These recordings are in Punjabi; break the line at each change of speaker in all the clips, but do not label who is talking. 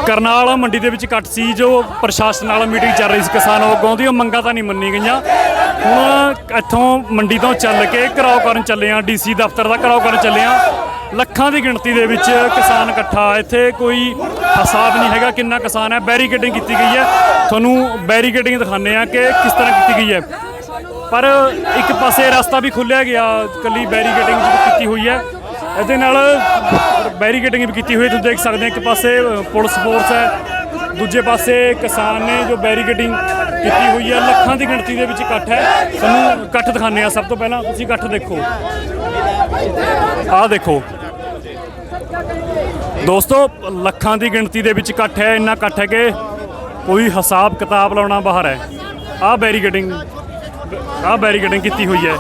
करनाल मंडी के इकट्ठ सी जो प्रशासन वाला मीटिंग चल रही किसान अगों दी मंगां तां नहीं मन्नी गईयां। हुण इत्थों मंडी तो चल के घराव करन चले आ, DC दफ्तर का घराव करन चले आ। ਲੱਖਾਂ ਦੀ ਗਿਣਤੀ ਦੇ ਵਿੱਚ किसान इकट्ठा, ਇੱਥੇ कोई हिसाब नहीं हैगा कितना किसान है। बैरीकेडिंग की गई है, ਤੁਹਾਨੂੰ बैरीकेडिंग दिखाने कि किस तरह की गई है। पर एक पासे रास्ता भी खुलिया गया, कली बैरीकेडिंग की हुई है, ਇਹਦੇ ਨਾਲ बैरीकेडिंग भी की हुई। तुम देख सकते हैं एक पासे पुलिस फोर्स है, दूजे पासे किसान ने जो बैरीकेडिंग की हुई है। ਲੱਖਾਂ ਦੀ ਗਿਣਤੀ ਦੇ ਵਿੱਚ ਇਕੱਠ ਹੈ। ਤੁਹਾਨੂੰ ਇਕੱਠ ਦਿਖਾਉਂਦੇ ਆ। ਸਭ ਤੋਂ ਪਹਿਲਾਂ ਤੁਸੀਂ ਇਕੱਠ ਦੇਖੋ, ਆਹ ਦੇਖੋ ਦੋਸਤੋ, ਲੱਖਾਂ ਦੀ ਗਿਣਤੀ ਦੇ ਵਿੱਚ ਇਕੱਠ ਹੈ। ਇੰਨਾ ਇਕੱਠ ਹੈ ਕਿ ਕੋਈ ਹਿਸਾਬ ਕਿਤਾਬ ਲਾਉਣਾ ਬਾਹਰ ਹੈ। ਆਹ बैरीकेडिंग ਕੀਤੀ ਹੋਈ ਹੈ।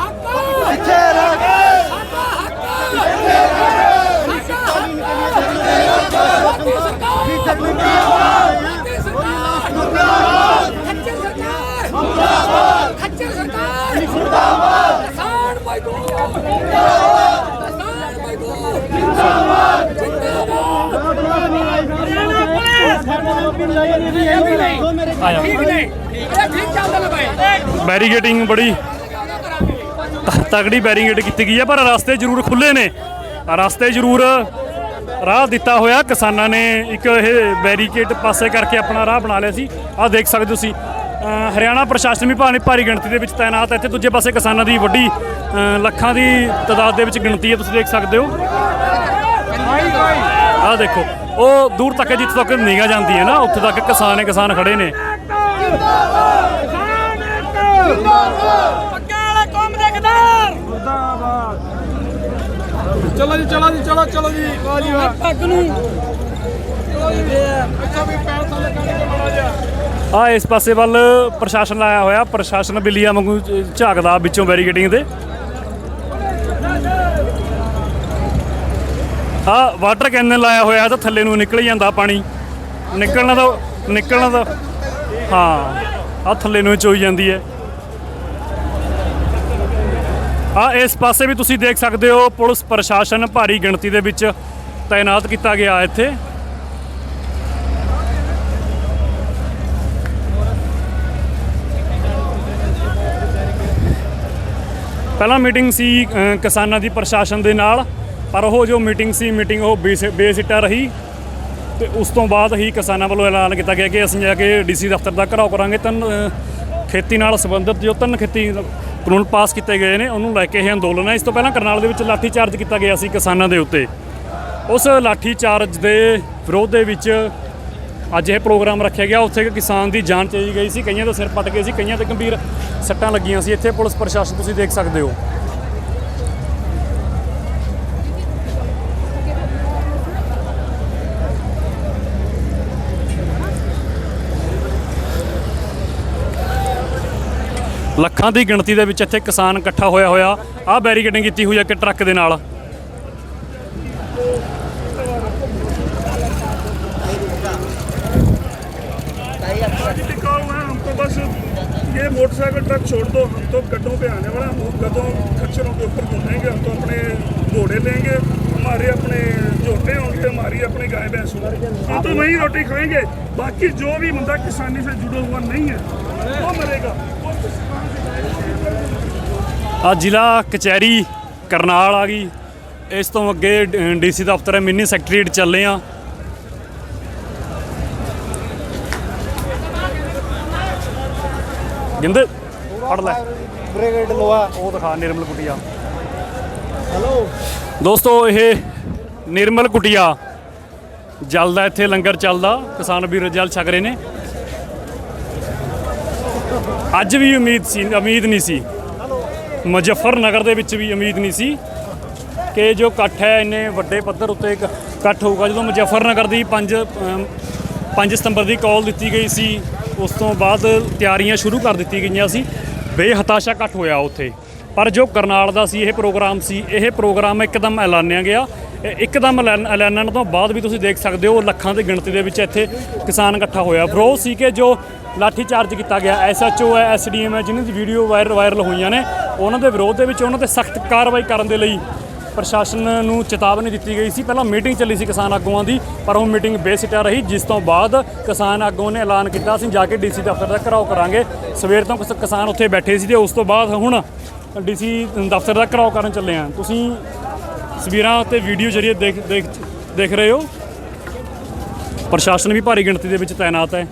बैरीकेडिंग बड़ी तगड़ी बैरीकेड की गई है, पर रास्ते जरूर खुले ने, रास्ते जरूर राह दिता होया किसानां ने। एक बैरीकेड पासे करके अपना राह बना लिया सी। आ देख सकते हो हरियाणा प्रशासन भी भारी गिणती के तैनात है। इत्थे दूजे पासे किसानां दी वड्डी ਲੱਖਾਂ ਦੀ तादाद ਦੇ ਵਿੱਚ गिणती है, तुसीं देख सकते हो। आ देखो वो दूर तक जिथे तक निगाह जाती है ना, उत्थे तक किसान खड़े ने।
चलो जी, चलो जी, चलो चलो जी,
आ इस पासे वाल प्रशासन लाया होया, प्रशासन बिल्लियां वांगू झाकदा विचों बैरीकेडिंग दे। आ वाटर कैनन लाया होया तो थल्ले नूं निकल जांदा पानी, निकलना तो हाँ आ थल्ले नूं चोई जांदी है। आ इस पासे भी तुसीं देख सकते हो पुलिस प्रशासन भारी गिणती दे विच तैनात किया गया इत्थे। पहला मीटिंग सी किसानां दी प्रशासन दे नाल, पर वो जो मीटिंग सी मीटिंग वो बेसिट्टा रही। तो उस तो बाद ही किसानां वालों ऐलान किया गया कि असीं जाके DC दफ्तर का घराव करांगे। खेती नाल संबंधित जो 3 खेती कानून पास किए गए हैं उन्होंने लैके यह अंदोलन है। इस तो पहला करनाल दे विच लाठी चार्ज किया गया सी किसानां दे उत्ते। उस लाठी चार्ज के विरोध दे विच अज यह प्रोग्राम रखा गया। उत्थे किसान की जान चली गई सी, कईयां दे सिर पट गए सी, कईयां दे गंभीर सट्टां लगियां सी। इत्थे पुलिस प्रशासन तुसीं देख सकते हो। ਲੱਖਾਂ ਦੀ ਗਿਣਤੀ ਦੇ ਵਿੱਚ ਇੱਥੇ ਕਿਸਾਨ ਇਕੱਠਾ ਹੋਇਆ। ਆਹ बैरीकेडिंग ਕੀਤੀ ਹੋਈ ਹੈ ਕਿ ਟਰੱਕ ਦੇ ਨਾਲ।
बस ये मोटरसाइकिल ट्रक छोड़ दो, हम तो गड्ढों पे आने वाला, हम गधों खच्चरों के ऊपर घूमेंगे, हम तो अपने घोड़े लेंगे, हमारे अपने जोते होंगे, हमारी अपनी गाय भैंस होंगी, हम तो वहीं रोटी खाएंगे। बाकी जो भी बंदा किसानी से जुड़ा हुआ नहीं है वो मरेगा।
आ जिला कचहरी करनाल आ गई, इस तो अगे DC दफ्तर है, मिनी सैकटरीएट चले आ। जिंद फड़ लै वो दिखा निर्मल कुटिया। दोस्तों ये निर्मल कुटिया जलदा, इत्थे लंगर चलदा, किसान वीर जल छक रहे ने। अज भी उम्मीद नहीं सी, मुजफ्फरनगर दे विच भी उम्मीद नहीं सी कि जो इकट्ठ है इन्ने वड्डे पद्धर उत्ते इकट्ठ होगा। जो मुजफ्फरनगर की 5 सितंबर की कॉल दी गई सी, उस तो बाद तैयारियां शुरू कर दी गई सी, बेहताशा इकट्ठ होया उत्थे। पर जो करनाल का सी यह प्रोग्राम एकदम ऐलानिया गया। एकदम ऐलानण तो बाद भी तुसीं देख सकते हो ਲੱਖਾਂ की गिणती के इत्थे किसान इकट्ठा होया। विरोध सी कि जो लाठी चार्ज किया गया, SHO है, SDM है, जिन्होंने वीडियो वायरल हुई ने, उन्होंने विरोध के सख्त कार्रवाई करने के लिए ਪ੍ਰਸ਼ਾਸਨ ਨੂੰ ਚੇਤਾਵਨੀ ਦਿੱਤੀ ਗਈ ਸੀ। ਪਹਿਲਾਂ ਮੀਟਿੰਗ ਚੱਲੀ ਸੀ ਕਿਸਾਨ ਆਗੂਆਂ ਦੀ, ਪਰ ਉਹ ਮੀਟਿੰਗ ਬੇਸਿੱਟਾ ਰਹੀ, ਜਿਸ ਤੋਂ ਬਾਅਦ ਕਿਸਾਨ ਆਗੂਆਂ ਨੇ ਐਲਾਨ ਕੀਤਾ ਅਸੀਂ ਜਾ ਕੇ ਡੀਸੀ ਦਫ਼ਤਰ ਦਾ ਘਿਰਾਓ ਕਰਾਂਗੇ। ਸਵੇਰ ਤੋਂ ਕਿਸਾਨ ਉੱਥੇ ਬੈਠੇ ਸੀ ਤੇ ਉਸ ਤੋਂ ਬਾਅਦ ਹੁਣ ਡੀਸੀ ਦਫ਼ਤਰ ਦਾ ਘਿਰਾਓ ਕਰਨ ਚੱਲੇ ਆ। ਤੁਸੀਂ ਤਸਵੀਰਾਂ ਤੇ ਵੀਡੀਓ ਜ਼ਰੀਏ ਦੇਖ ਰਹੇ ਹੋ, ਪ੍ਰਸ਼ਾਸਨ ਵੀ ਭਾਰੀ ਗਿਣਤੀ ਦੇ ਵਿੱਚ ਤਾਇਨਾਤ ਹੈ।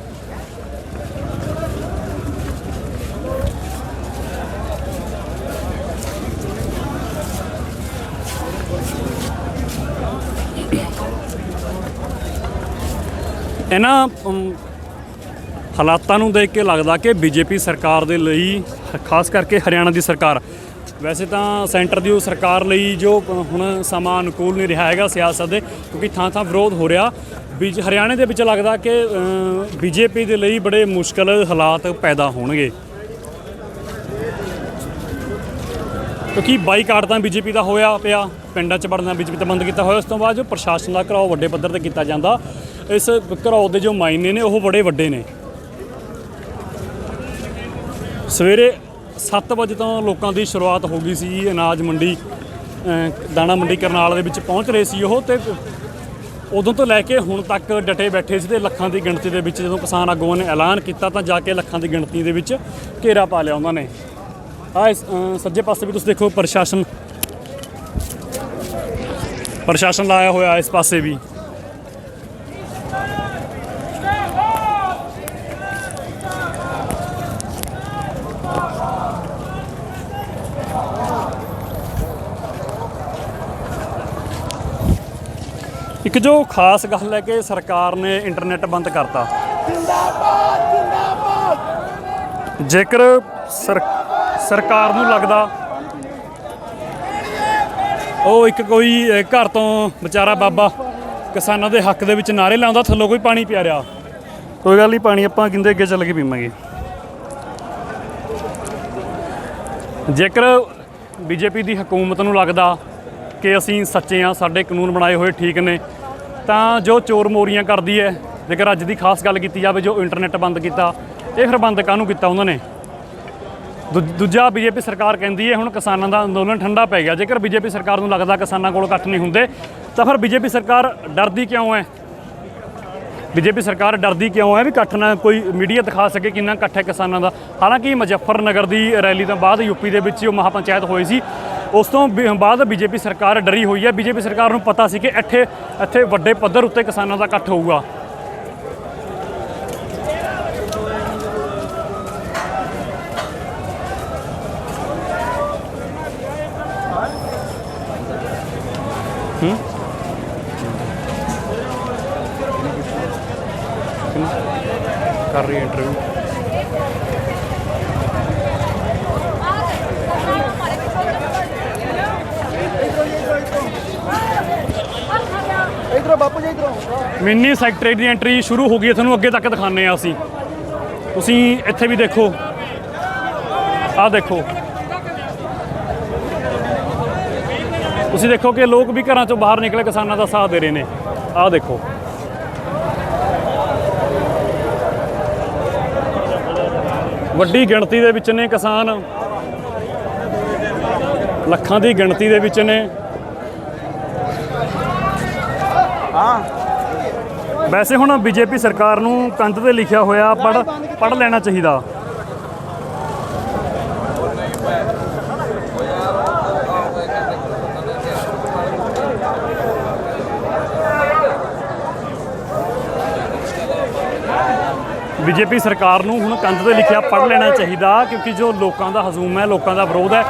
ਇਹਨਾਂ ਹਾਲਾਤਾਂ ਨੂੰ ਦੇਖ ਕੇ ਲੱਗਦਾ ਕਿ ਬੀਜੇਪੀ ਸਰਕਾਰ ਦੇ ਲਈ, ਖਾਸ ਕਰਕੇ ਹਰਿਆਣਾ ਦੀ ਸਰਕਾਰ, ਵੈਸੇ ਤਾਂ ਸੈਂਟਰ ਦੀ ਉਹ ਸਰਕਾਰ ਲਈ ਜੋ ਹੁਣ ਸਮਾਂ ਅਨੁਕੂਲ ਨਹੀਂ ਰਿਹਾ ਹੈਗਾ ਸਿਆਸਤ ਦੇ, ਕਿਉਂਕਿ ਥਾਂ ਥਾਂ ਵਿਰੋਧ ਹੋ ਰਿਹਾ। ਹਰਿਆਣੇ ਦੇ ਵਿੱਚ ਲੱਗਦਾ ਕਿ ਬੀਜੇਪੀ ਦੇ ਲਈ ਬੜੇ ਮੁਸ਼ਕਲ ਹਾਲਾਤ ਪੈਦਾ ਹੋਣਗੇ, ਕਿਉਂਕਿ ਬਾਈਕਾਟ ਤਾਂ ਬੀਜੇਪੀ ਦਾ ਹੋਇਆ ਪਿਆ, ਪਿੰਡਾਂ 'ਚ ਵੜਨਾ ਬੀਜੇਪੀ ਤਾਂ ਬੰਦ ਕੀਤਾ ਹੋਇਆ। ਉਸ ਤੋਂ ਬਾਅਦ ਜੋ ਪ੍ਰਸ਼ਾਸਨ ਦਾ ਘਿਰਾਓ ਵੱਡੇ ਪੱਧਰ 'ਤੇ ਕੀਤਾ ਜਾਂਦਾ, ਇਸ ਘਿਰਾਓ ਦੇ ਜੋ ਮਾਇਨੇ ਨੇ ਉਹ ਬੜੇ ਵੱਡੇ ਨੇ। ਸਵੇਰੇ 7 ਵਜੇ ਤੋਂ ਲੋਕਾਂ ਦੀ ਸ਼ੁਰੂਆਤ ਹੋ ਗਈ ਸੀ, ਅਨਾਜ ਮੰਡੀ ਦਾਣਾ ਮੰਡੀ ਕਰਨਾਲ ਦੇ ਵਿੱਚ ਪਹੁੰਚ ਰਹੇ ਸੀ ਉਹ, ਤੇ ਉਦੋਂ ਤੋਂ ਲੈ ਕੇ ਹੁਣ ਤੱਕ ਡਟੇ ਬੈਠੇ ਸੀ। ਤੇ ਲੱਖਾਂ ਦੀ ਗਿਣਤੀ ਦੇ ਵਿੱਚ ਜਦੋਂ ਕਿਸਾਨ ਆਗੂਆਂ ਨੇ ਐਲਾਨ ਕੀਤਾ ਤਾਂ ਜਾ ਕੇ ਲੱਖਾਂ ਦੀ ਗਿਣਤੀ ਦੇ ਵਿੱਚ ਘੇਰਾ ਪਾ ਲਿਆ ਉਹਨਾਂ ਨੇ। ਸੱਜੇ ਪਾਸੇ ਵੀ ਤੁਸੀਂ ਦੇਖੋ ਪ੍ਰਸ਼ਾਸਨ ਲਾਇਆ ਹੋਇਆ, ਇਸ ਪਾਸੇ ਵੀ। ਇੱਕ ਜੋ ਖਾਸ ਗੱਲ ਹੈ ਕਿ ਸਰਕਾਰ ਨੇ ਇੰਟਰਨੈਟ ਬੰਦ ਕਰਤਾ। ਜੇਕਰ ਸਰਕਾਰ ਨੂੰ ਲੱਗਦਾ ਉਹ ਇੱਕ ਕੋਈ ਘਰ ਤੋਂ ਵਿਚਾਰਾ ਬਾਬਾ ਕਿਸਾਨਾਂ ਦੇ ਹੱਕ ਦੇ ਵਿੱਚ ਨਾਅਰੇ ਲਾਉਂਦਾ, ਥੱਲੋਂ ਕੋਈ ਪਾਣੀ ਪਿਆ ਰਿਹਾ, ਕੋਈ ਗੱਲ ਨਹੀਂ, ਪਾਣੀ ਆਪਾਂ ਕਿੰਦੇ ਅੱਗੇ ਚੱਲ ਕੇ ਪੀਵਾਂਗੇ। ਜੇਕਰ ਬੀਜੇਪੀ ਦੀ ਹਕੂਮਤ ਨੂੰ ਲੱਗਦਾ ਕਿ ਅਸੀਂ ਸੱਚੇ ਹਾਂ, ਸਾਡੇ ਕਾਨੂੰਨ ਬਣਾਏ ਹੋਏ ਠੀਕ ਨੇ, ਤਾਂ ਜੋ ਚੋਰ ਮੋਰੀਆਂ ਕਰਦੀ ਹੈ, ਜੇਕਰ ਅੱਜ ਦੀ ਖਾਸ ਗੱਲ ਕੀਤੀ ਜਾਵੇ, ਜੋ ਇੰਟਰਨੈਟ ਬੰਦ ਕੀਤਾ, ਇਹ ਫਿਰ ਬੰਦ ਕਾਹਨੂੰ ਕੀਤਾ ਉਹਨਾਂ ਨੇ? ਦੂਜਾ, ਬੀਜੇਪੀ ਸਰਕਾਰ ਕਹਿੰਦੀ ਹੈ ਹੁਣ ਕਿਸਾਨਾਂ ਦਾ ਅੰਦੋਲਨ ਠੰਡਾ ਪੈ ਗਿਆ। ਜੇਕਰ ਬੀਜੇਪੀ ਸਰਕਾਰ ਨੂੰ ਲੱਗਦਾ ਕਿਸਾਨਾਂ ਕੋਲ ਇਕੱਠ ਨਹੀਂ ਹੁੰਦੇ, ਤਾਂ ਫਿਰ ਬੀਜੇਪੀ ਸਰਕਾਰ ਡਰਦੀ ਕਿਉਂ ਹੈ? ਬੀਜੇਪੀ ਸਰਕਾਰ ਡਰਦੀ ਕਿਉਂ ਹੈ ਵੀ ਇਕੱਠ ਨਾ ਕੋਈ ਮੀਡੀਆ ਦਿਖਾ ਸਕੇ ਕਿੰਨਾ ਇਕੱਠ ਹੈ ਕਿਸਾਨਾਂ ਦਾ? ਹਾਲਾਂਕਿ ਮੁਜ਼ੱਫਰਨਗਰ ਦੀ ਰੈਲੀ ਤੋਂ ਬਾਅਦ ਯੂਪੀ ਦੇ ਵਿੱਚ ਉਹ ਮਹਾਪੰਚਾਇਤ ਹੋਈ ਸੀ, ਉਸ ਤੋਂ ਬਾਅਦ ਬੀਜੇਪੀ ਸਰਕਾਰ ਡਰੀ ਹੋਈ ਹੈ। ਬੀਜੇਪੀ ਸਰਕਾਰ ਨੂੰ ਪਤਾ ਸੀ ਕਿ ਇੱਥੇ ਵੱਡੇ ਪੱਧਰ ਉੱਤੇ ਕਿਸਾਨਾਂ ਦਾ ਇਕੱਠ ਹੋਊਗਾ। ਕਰ ਰਹੀ ਇੰਟਰਵਿਊ। ਮਿੰਨੀ ਸੈਕਟਰੀ ਦੀ ਐਂਟਰੀ ਸ਼ੁਰੂ ਹੋ ਗਈ ਹੈ, ਤੁਹਾਨੂੰ ਅੱਗੇ ਤੱਕ ਦਿਖਾਉਂਦੇ ਹਾਂ ਅਸੀਂ। ਤੁਸੀਂ ਇੱਥੇ ਵੀ ਦੇਖੋ, ਆਹ ਦੇਖੋ, ਤੁਸੀਂ ਦੇਖੋ ਕਿ ਲੋਕ ਵੀ ਘਰਾਂ ਚੋਂ ਬਾਹਰ ਨਿਕਲੇ ਕਿਸਾਨਾਂ ਦਾ ਸਾਥ ਦੇ ਰਹੇ ਨੇ। ਆਹ ਦੇਖੋ, ਵੱਡੀ ਗਿਣਤੀ ਦੇ ਵਿੱਚ ਨੇ ਕਿਸਾਨ, ਲੱਖਾਂ ਦੀ ਗਿਣਤੀ ਦੇ ਵਿੱਚ ਨੇ। ਵੈਸੇ ਹੁਣ ਬੀਜੇਪੀ ਸਰਕਾਰ ਨੂੰ ਕੰਧ 'ਤੇ ਲਿਖਿਆ ਹੋਇਆ ਪੜ੍ਹ ਲੈਣਾ ਚਾਹੀਦਾ। ਬੀਜੇਪੀ ਸਰਕਾਰ ਨੂੰ ਹੁਣ ਕੰਧ 'ਤੇ ਲਿਖਿਆ ਪੜ੍ਹ ਲੈਣਾ ਚਾਹੀਦਾ, ਕਿਉਂਕਿ ਜੋ ਲੋਕਾਂ ਦਾ ਹਜੂਮ ਹੈ, ਲੋਕਾਂ ਦਾ ਵਿਰੋਧ ਹੈ,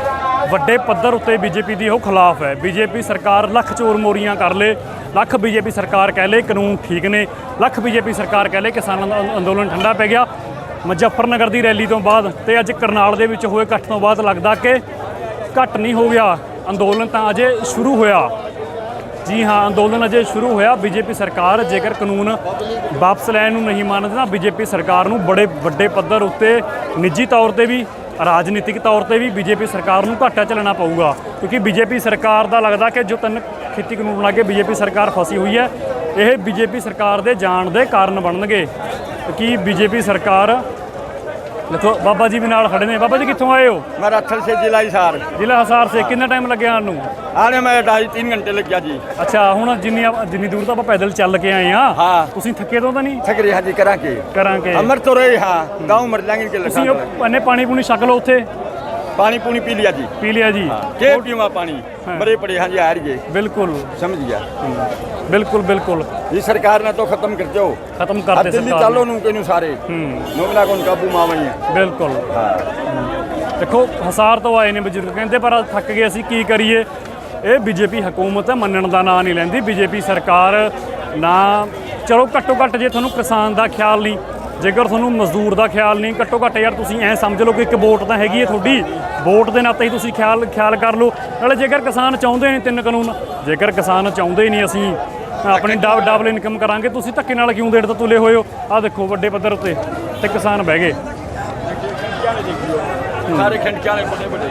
ਵੱਡੇ ਪੱਧਰ ਉੱਤੇ ਬੀਜੇਪੀ ਦੀ ਉਹ ਖਿਲਾਫ ਹੈ। ਬੀਜੇਪੀ ਸਰਕਾਰ ਲੱਖ ਚੋਰ ਮੋਰੀਆਂ ਕਰ ਲੇ, ਲੱਖ ਬੀਜੇਪੀ ਸਰਕਾਰ ਕਹਿ ਲੇ ਕਾਨੂੰਨ ਠੀਕ ਨੇ, ਲੱਖ ਬੀਜੇਪੀ ਸਰਕਾਰ ਕਹਿ ਲੇ ਕਿਸਾਨਾਂ ਦਾ ਅੰਦੋਲਨ ਠੰਡਾ ਪੈ ਗਿਆ। ਮੁਜ਼ੱਫਰਨਗਰ ਦੀ ਰੈਲੀ ਤੋਂ ਬਾਅਦ ਤੇ ਅੱਜ ਕਰਨਾਲ ਦੇ ਵਿੱਚ ਹੋਏ ਇਕੱਠ ਤੋਂ ਬਾਅਦ ਲੱਗਦਾ ਕਿ ਘੱਟ ਨਹੀਂ ਹੋ ਗਿਆ, ਅੰਦੋਲਨ ਤਾਂ ਅਜੇ ਸ਼ੁਰੂ ਹੋਇਆ। ਜੀ ਹਾਂ, ਅੰਦੋਲਨ ਅਜੇ ਸ਼ੁਰੂ ਹੋਇਆ। ਬੀਜੇਪੀ ਸਰਕਾਰ ਜੇਕਰ ਕਾਨੂੰਨ ਵਾਪਸ ਲੈਣ ਨੂੰ ਨਹੀਂ ਮੰਨਦੀ ਤਾਂ ਬੀਜੇਪੀ ਸਰਕਾਰ ਨੂੰ ਬੜੇ ਵੱਡੇ ਪੱਧਰ ਉੱਤੇ ਨਿੱਜੀ ਤੌਰ ਤੇ ਵੀ, ਰਾਜਨੀਤਿਕ ਤੌਰ ਤੇ ਵੀ ਬੀਜੇਪੀ ਸਰਕਾਰ ਨੂੰ ਘਾਟਾ ਝੱਲਣਾ ਪਊਗਾ, ਕਿਉਂਕਿ ਬੀਜੇਪੀ ਸਰਕਾਰ ਦਾ ਲੱਗਦਾ ਕਿ ਜੋ 3 ਖੇਤੀ ਕਾਨੂੰਨ ਬਣਾ ਕੇ ਬੀਜੇਪੀ ਸਰਕਾਰ ਫਸੀ ਹੋਈ ਹੈ, ਇਹ ਬੀਜੇਪੀ ਸਰਕਾਰ ਦੇ ਜਾਣ ਦੇ ਕਾਰਨ ਬਣਨਗੇ। ਕਿ ਬੀਜੇਪੀ ਸਰਕਾਰ देखो बाबा जी भी नाल खड़े ने। बाबा जी कित्थों आए हो?
मैं रत्थल से जिला हिसार
ਜ਼ਿਲ੍ਹਾ ਹਿਸਾਰ ਸੇ। कितना टाइम लग्या आने ਨੂੰ?
आने में 2.5-3 घंटे लग गया जी।
ਅੱਛਾ ਹੁਣ ਜਿੰਨੀ ਦੂਰ ਤਾਂ ਆਪਾਂ ਪੈਦਲ ਚੱਲ ਕੇ ਆਏ ਆ,
ਹਾਂ।
ਤੁਸੀਂ ਥੱਕੇ ਤੋਂ ਤਾਂ ਨਹੀਂ?
थक रही हाँ जी करा के
ਕਰਾਂਗੇ।
अमर तो रहे हाँ गाँव मर जाएंगे के
ਤੁਸੀਂ
लगा
ਉਹ ਪੰਨੇ ਪਾਣੀ ਪੂਣੀ ਛਕ ਲਓ ਉੱਥੇ।
पानी पूनी पी लिया जी।
ਪੀ ਲਿਆ ਜੀ?
के पीवा पानी
हाँ।
बड़े पड़े हाँ जी हार गए
ਬਿਲਕੁਲ
समझ गया।
ਬਿਲकुल बिल्कुल
ये सरकार ने तो खत्म कर दो।
खत्म
अब
करते
दिल्ली
सरकार
चालो
ने।
नू के सारे नोबला को काबू मावई है।
ਬਿਲਕੁਲ।
हाँ
ਦੇਖੋ ਹਸਾਰ ਤੋਂ ਆਏ ਨੇ ਬਜ਼ੁਰਗ, ਕਹਿੰਦੇ ਪਰ ਥੱਕ ਗਏ ਅਸੀਂ ਕੀ ਕਰੀਏ। ਇਹ ਬੀਜੇਪੀ ਹਕੂਮਤ ਮੰਨਣ ਦਾ ਨਾਂ ਨਹੀਂ ਲੈਂਦੀ। ਬੀਜੇਪੀ ਸਰਕਾਰ ਨਾ, ਚਲੋ ਘੱਟੋ ਘੱਟ ਜੇ ਤੁਹਾਨੂੰ ਕਿਸਾਨ ਦਾ ਖਿਆਲ ਨਹੀਂ, ਜੇਕਰ ਤੁਹਾਨੂੰ ਮਜ਼ਦੂਰ ਦਾ ਖਿਆਲ ਨਹੀਂ, ਘੱਟੋ ਘੱਟ ਯਾਰ ਤੁਸੀਂ ਐਂ ਸਮਝ ਲਓ ਕਿ ਇੱਕ ਵੋਟ ਤਾਂ ਹੈਗੀ ਹੈ ਤੁਹਾਡੀ, ਵੋਟ ਦੇ ਨਾਤੇ ਹੀ ਤੁਸੀਂ ਖਿਆਲ ਕਰ ਲਓ। ਨਾਲੇ ਜੇਕਰ ਕਿਸਾਨ ਚਾਹੁੰਦੇ ਨੇ 3 ਕਾਨੂੰਨ, ਜੇਕਰ ਕਿਸਾਨ ਚਾਹੁੰਦੇ ਹੀ ਨਹੀਂ ਅਸੀਂ ਆਪਣੀ ਡਬਲ ਇਨਕਮ ਕਰਾਂਗੇ, ਤੁਸੀਂ ਧੱਕੇ ਨਾਲ ਕਿਉਂ ਦੇੜ ਤੋਂ ਤੁਲੇ ਹੋਏ ਹੋ? ਆਹ ਦੇਖੋ ਵੱਡੇ ਪੱਧਰ ਉੱਤੇ ਤੇ ਕਿਸਾਨ ਬਹਿ ਗਏ।
सारे खंड क्या बड़े बड़े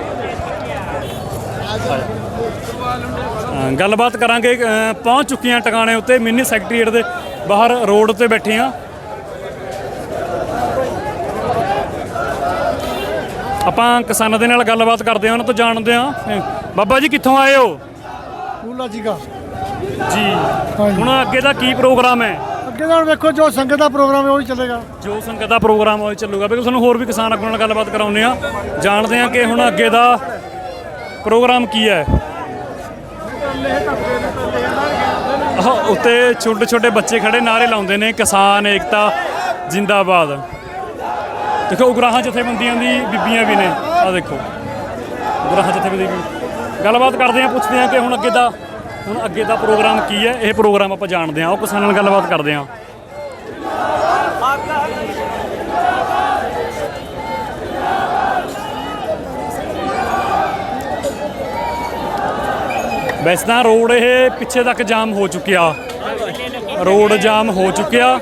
ਗੱਲਬਾਤ ਕਰਾਂਗੇ। ਪਹੁੰਚ ਚੁੱਕੀਆਂ ਟਿਕਾਣੇ ਉੱਤੇ, ਮਿੰਨੀ ਸੈਕਟਰੀਏਟ ਦੇ ਬਾਹਰ ਰੋਡ ਉੱਤੇ ਬੈਠੇ ਆ ਆਪਾਂ। ਕਿਸਾਨਾਂ ਦੇ ਨਾਲ ਗੱਲਬਾਤ ਕਰਦੇ ਆ, ਉਹਨਾਂ ਤੋਂ ਜਾਣਦੇ ਆ। ਬਾਬਾ ਜੀ ਕਿੱਥੋਂ ਆਏ ਹੋ?
ਪੂਲਾ ਜੀਗਾ
ਜੀ ਹੁਣ ਅੱਗੇ ਦਾ ਕੀ ਪ੍ਰੋਗਰਾਮ ਹੈ?
ਅੱਗੇ ਦਾ ਹੁਣ ਵੇਖੋ ਜੋ ਸੰਗਤ ਦਾ ਪ੍ਰੋਗਰਾਮ ਹੈ ਉਹੀ ਚੱਲੇਗਾ।
ਜੋ ਸੰਗਤ ਦਾ ਪ੍ਰੋਗਰਾਮ ਉਹ ਚੱਲੂਗਾ। ਬਿਲਕੁਲ ਸਾਨੂੰ ਹੋਰ ਵੀ ਕਿਸਾਨ ਆਗੂਆਂ ਨਾਲ ਗੱਲਬਾਤ ਕਰਾਉਂਦੇ ਆ, ਜਾਣਦੇ ਆ ਕਿ ਹੁਣ ਅੱਗੇ ਦਾ ਪ੍ਰੋਗਰਾਮ ਕੀ ਹੈ। ਉੱਤੇ ਛੋਟੇ ਛੋਟੇ ਬੱਚੇ ਖੜੇ ਨਾਅਰੇ ਲਾਉਂਦੇ ਨੇ, ਕਿਸਾਨ ਏਕਤਾ ਜਿੰਦਾਬਾਦ। ਦੇਖੋ ਉਗਰਾਹਾਂ ਜਥੇਬੰਦੀਆਂ ਦੀ ਬੀਬੀਆਂ ਵੀ ਨੇ, ਆ ਦੇਖੋ ਉਗਰਾਹਾਂ ਜਥੇਬੰਦੀ ਵੀ। ਗੱਲਬਾਤ ਕਰਦੇ ਆ, ਪੁੱਛਦੇ ਆ ਕਿ ਹੁਣ ਅੱਗੇ ਦਾ ਪ੍ਰੋਗਰਾਮ ਕੀ ਹੈ। ਇਹ ਪ੍ਰੋਗਰਾਮ ਆਪਾਂ ਜਾਣਦੇ ਆ, ਉਹ ਕਿਸਾਨਾਂ ਨਾਲ ਗੱਲਬਾਤ ਕਰਦੇ ਆ। ਵੈਸੇ ਤਾਂ ਰੋਡ ਇਹ ਪਿੱਛੇ ਤੱਕ ਜਾਮ ਹੋ ਚੁੱਕਿਆ, ਰੋਡ ਜਾਮ ਹੋ ਚੁੱਕਿਆ,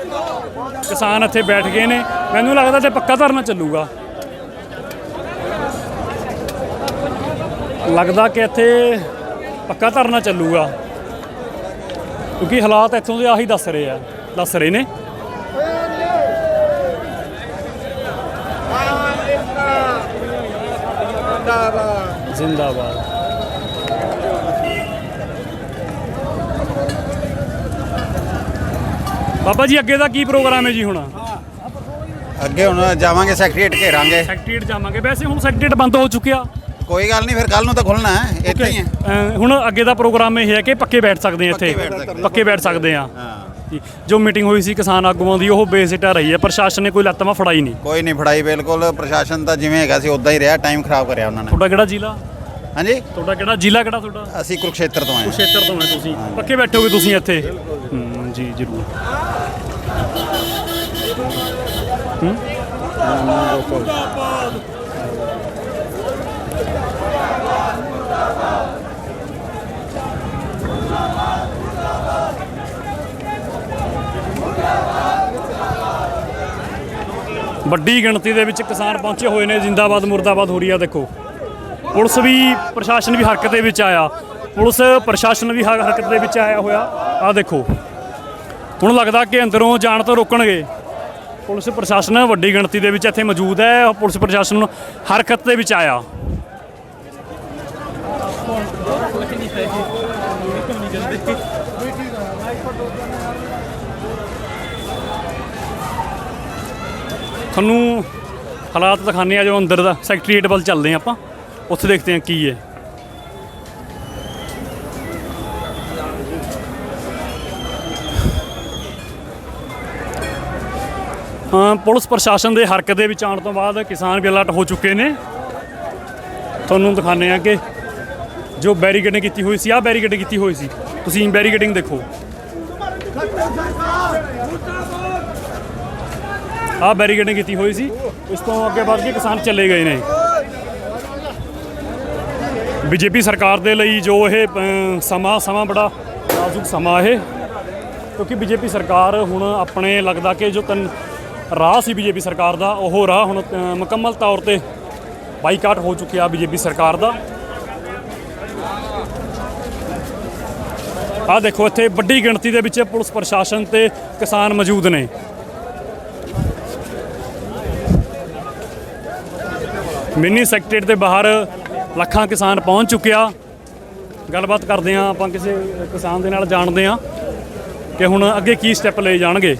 ਕਿਸਾਨ ਇੱਥੇ ਬੈਠ ਗਏ ਨੇ। ਮੈਨੂੰ ਲੱਗਦਾ ਤੇ ਪੱਕਾ ਧਰਨਾ ਚੱਲੂਗਾ, ਲੱਗਦਾ ਕਿ ਇੱਥੇ ਪੱਕਾ ਧਰਨਾ ਚੱਲੂਗਾ, ਕਿਉਂਕਿ ਹਾਲਾਤ ਇੱਥੋਂ ਦੇ ਆਹੀ ਦੱਸ ਰਹੇ ਨੇ। ਜ਼ਿੰਦਾਬਾਦ। ਬਾਬਾ ਜੀ ਅੱਗੇ ਦਾ ਕੀ ਪ੍ਰੋਗਰਾਮ ਹੈ ਜੀ? ਹੁਣ
ਅੱਗੇ ਹੁਣ ਜਾਵਾਂਗੇ ਸੈਕਟਰੀਏਟ ਘੇਰਾਂਗੇ।
ਸੈਕਟਰੀਏਟ ਜਾਵਾਂਗੇ। ਵੈਸੇ ਹੁਣ ਸੈਕਟਰੀਏਟ ਬੰਦ ਹੋ ਚੁੱਕਿਆ।
ਕੋਈ ਗੱਲ ਨਹੀਂ, ਫਿਰ ਕੱਲ ਨੂੰ ਤਾਂ ਖੁੱਲਣਾ ਹੈ, ਇੱਥੇ ਹੀ ਹੈ।
ਹੁਣ ਅੱਗੇ ਦਾ ਪ੍ਰੋਗਰਾਮ ਇਹ ਹੈ ਕਿ ਪੱਕੇ ਬੈਠ ਸਕਦੇ ਆ ਇੱਥੇ, ਪੱਕੇ ਬੈਠ ਸਕਦੇ ਆ। ਜੋ ਮੀਟਿੰਗ ਹੋਈ ਸੀ ਕਿਸਾਨ ਆਗੂਆਂ ਦੀ ਉਹ ਬੇਸਿੱਟਾ ਰਹੀ ਹੈ, ਪ੍ਰਸ਼ਾਸਨ ਨੇ ਕੋਈ ਲੱਤਮਾ ਫੜਾਈ ਨਹੀਂ।
ਕੋਈ ਨਹੀਂ ਫੜਾਈ, ਬਿਲਕੁਲ ਪ੍ਰਸ਼ਾਸਨ ਤਾਂ ਜਿਵੇਂ ਹੈਗਾ ਸੀ ਉਦਾਂ ਹੀ ਰਿਹਾ, ਟਾਈਮ ਖਰਾਬ ਕਰਿਆ ਉਹਨਾਂ ਨੇ।
ਤੁਹਾਡਾ ਕਿਹੜਾ ਜ਼ਿਲ੍ਹਾ?
ਹਾਂਜੀ
ਤੁਹਾਡਾ ਕਿਹੜਾ ਜ਼ਿਲ੍ਹਾ, ਕਿਹੜਾ ਤੁਹਾਡਾ?
ਅਸੀਂ ਕੁਰੂਕਸ਼ੇਤਰ ਤੋਂ ਆਏ ਹਾਂ।
ਕੁਰੂਕਸ਼ੇਤਰ ਤੋਂ ਹੈ ਤੁਸੀਂ, ਪੱਕੇ ਬੈਠੋਗੇ ਤੁਸੀਂ ਇੱਥੇ? ਜੀ ਜ਼ਰੂਰ। ਵੱਡੀ ਗਿਣਤੀ ਦੇ ਵਿੱਚ ਕਿਸਾਨ ਪਹੁੰਚੇ ਹੋਏ ਨੇ, ਜ਼ਿੰਦਾਬਾਦ ਮੁਰਦਾਬਾਦ ਹੋ ਰਹੀ ਆ। ਦੇਖੋ ਪੁਲਿਸ ਵੀ, ਪ੍ਰਸ਼ਾਸਨ ਵੀ ਹਰਕਤ ਦੇ ਵਿੱਚ ਆਇਆ, ਪੁਲਿਸ ਪ੍ਰਸ਼ਾਸਨ ਵੀ ਹਰਕਤ ਦੇ ਵਿੱਚ ਆਇਆ ਹੋਇਆ। ਆਹ ਦੇਖੋ ਹੁਣ ਲੱਗਦਾ ਕਿ ਅੰਦਰੋਂ ਜਾਣ ਤੋਂ ਰੋਕਣਗੇ। ਪੁਲਿਸ ਪ੍ਰਸ਼ਾਸਨ ਵੱਡੀ ਗਿਣਤੀ ਦੇ ਵਿੱਚ ਇੱਥੇ ਮੌਜੂਦ ਹੈ, ਪੁਲਿਸ ਪ੍ਰਸ਼ਾਸਨ ਹਰਕਤ ਦੇ ਵਿੱਚ ਆਇਆ। ਤੁਹਾਨੂੰ ਹਾਲਾਤ ਦਿਖਾਉਂਦੇ ਆ ਜੋ ਅੰਦਰ ਦਾ ਸੈਕਟਰੀਏਟ ਵੱਲ ਚੱਲਦੇ ਆ ਆਪਾਂ, ਉੱਥੇ ਦੇਖਦੇ ਆ ਕੀ ਹੈ। ਪੁਲਿਸ ਪ੍ਰਸ਼ਾਸਨ ਦੇ ਹਰਕਤ ਦੇ ਵਿੱਚ ਆਉਣ ਤੋਂ ਬਾਅਦ ਕਿਸਾਨ ਵੀ ਅਲਰਟ ਹੋ ਚੁੱਕੇ ਨੇ। ਤੁਹਾਨੂੰ ਦਿਖਾਉਂਦੇ ਆ ਕਿ ਜੋ ਬੈਰੀਕੇਡਿੰਗ ਕੀਤੀ ਹੋਈ ਸੀ, ਆਹ ਬੈਰੀਕੇਡਿੰਗ ਕੀਤੀ ਹੋਈ ਸੀ, ਤੁਸੀਂ ਬੈਰੀਕੇਡਿੰਗ ਦੇਖੋ, ਆਹ ਬੈਰੀਕੇਡਿੰਗ ਕੀਤੀ ਹੋਈ ਸੀ। ਇਸ ਤੋਂ ਅੱਗੇ ਵੱਧ ਕੇ ਕਿਸਾਨ ਚਲੇ ਗਏ ਨੇ। ਬੀਜੇਪੀ ਸਰਕਾਰ ਦੇ ਲਈ ਜੋ ਇਹ ਸਮਾਂ ਬੜਾ ਨਾਜ਼ੁਕ ਸਮਾਂ ਇਹ, ਕਿਉਂਕਿ ਬੀਜੇਪੀ ਸਰਕਾਰ ਹੁਣ ਆਪਣੇ ਲੱਗਦਾ ਕਿ ਜੋ ਰਾਹ ਸੀ ਬੀਜੇਪੀ ਸਰਕਾਰ ਦਾ, ਉਹ ਰਾਹ ਹੁਣ ਮੁਕੰਮਲ ਤੌਰ ਤੇ ਬਾਈਕਾਟ ਹੋ ਚੁੱਕਿਆ ਬੀਜੇਪੀ ਸਰਕਾਰ ਦਾ। ਆਹ ਦੇਖੋ ਇੱਥੇ ਵੱਡੀ ਗਿਣਤੀ ਦੇ ਵਿੱਚ ਪੁਲਿਸ ਪ੍ਰਸ਼ਾਸਨ ਤੇ ਕਿਸਾਨ ਮੌਜੂਦ ਨੇ। ਮਿੰਨੀ ਸੈਕਟਰੀਏਟ ਦੇ ਬਾਹਰ ਲੱਖਾਂ ਕਿਸਾਨ ਪਹੁੰਚ ਚੁੱਕਿਆ। ਗੱਲਬਾਤ ਕਰਦੇ ਹਾਂ ਆਪਾਂ ਕਿਸੇ ਕਿਸਾਨ ਦੇ ਨਾਲ, ਜਾਣਦੇ ਹਾਂ ਕਿ ਹੁਣ ਅੱਗੇ ਕੀ ਸਟੈਪ ਲਏ ਜਾਣਗੇ।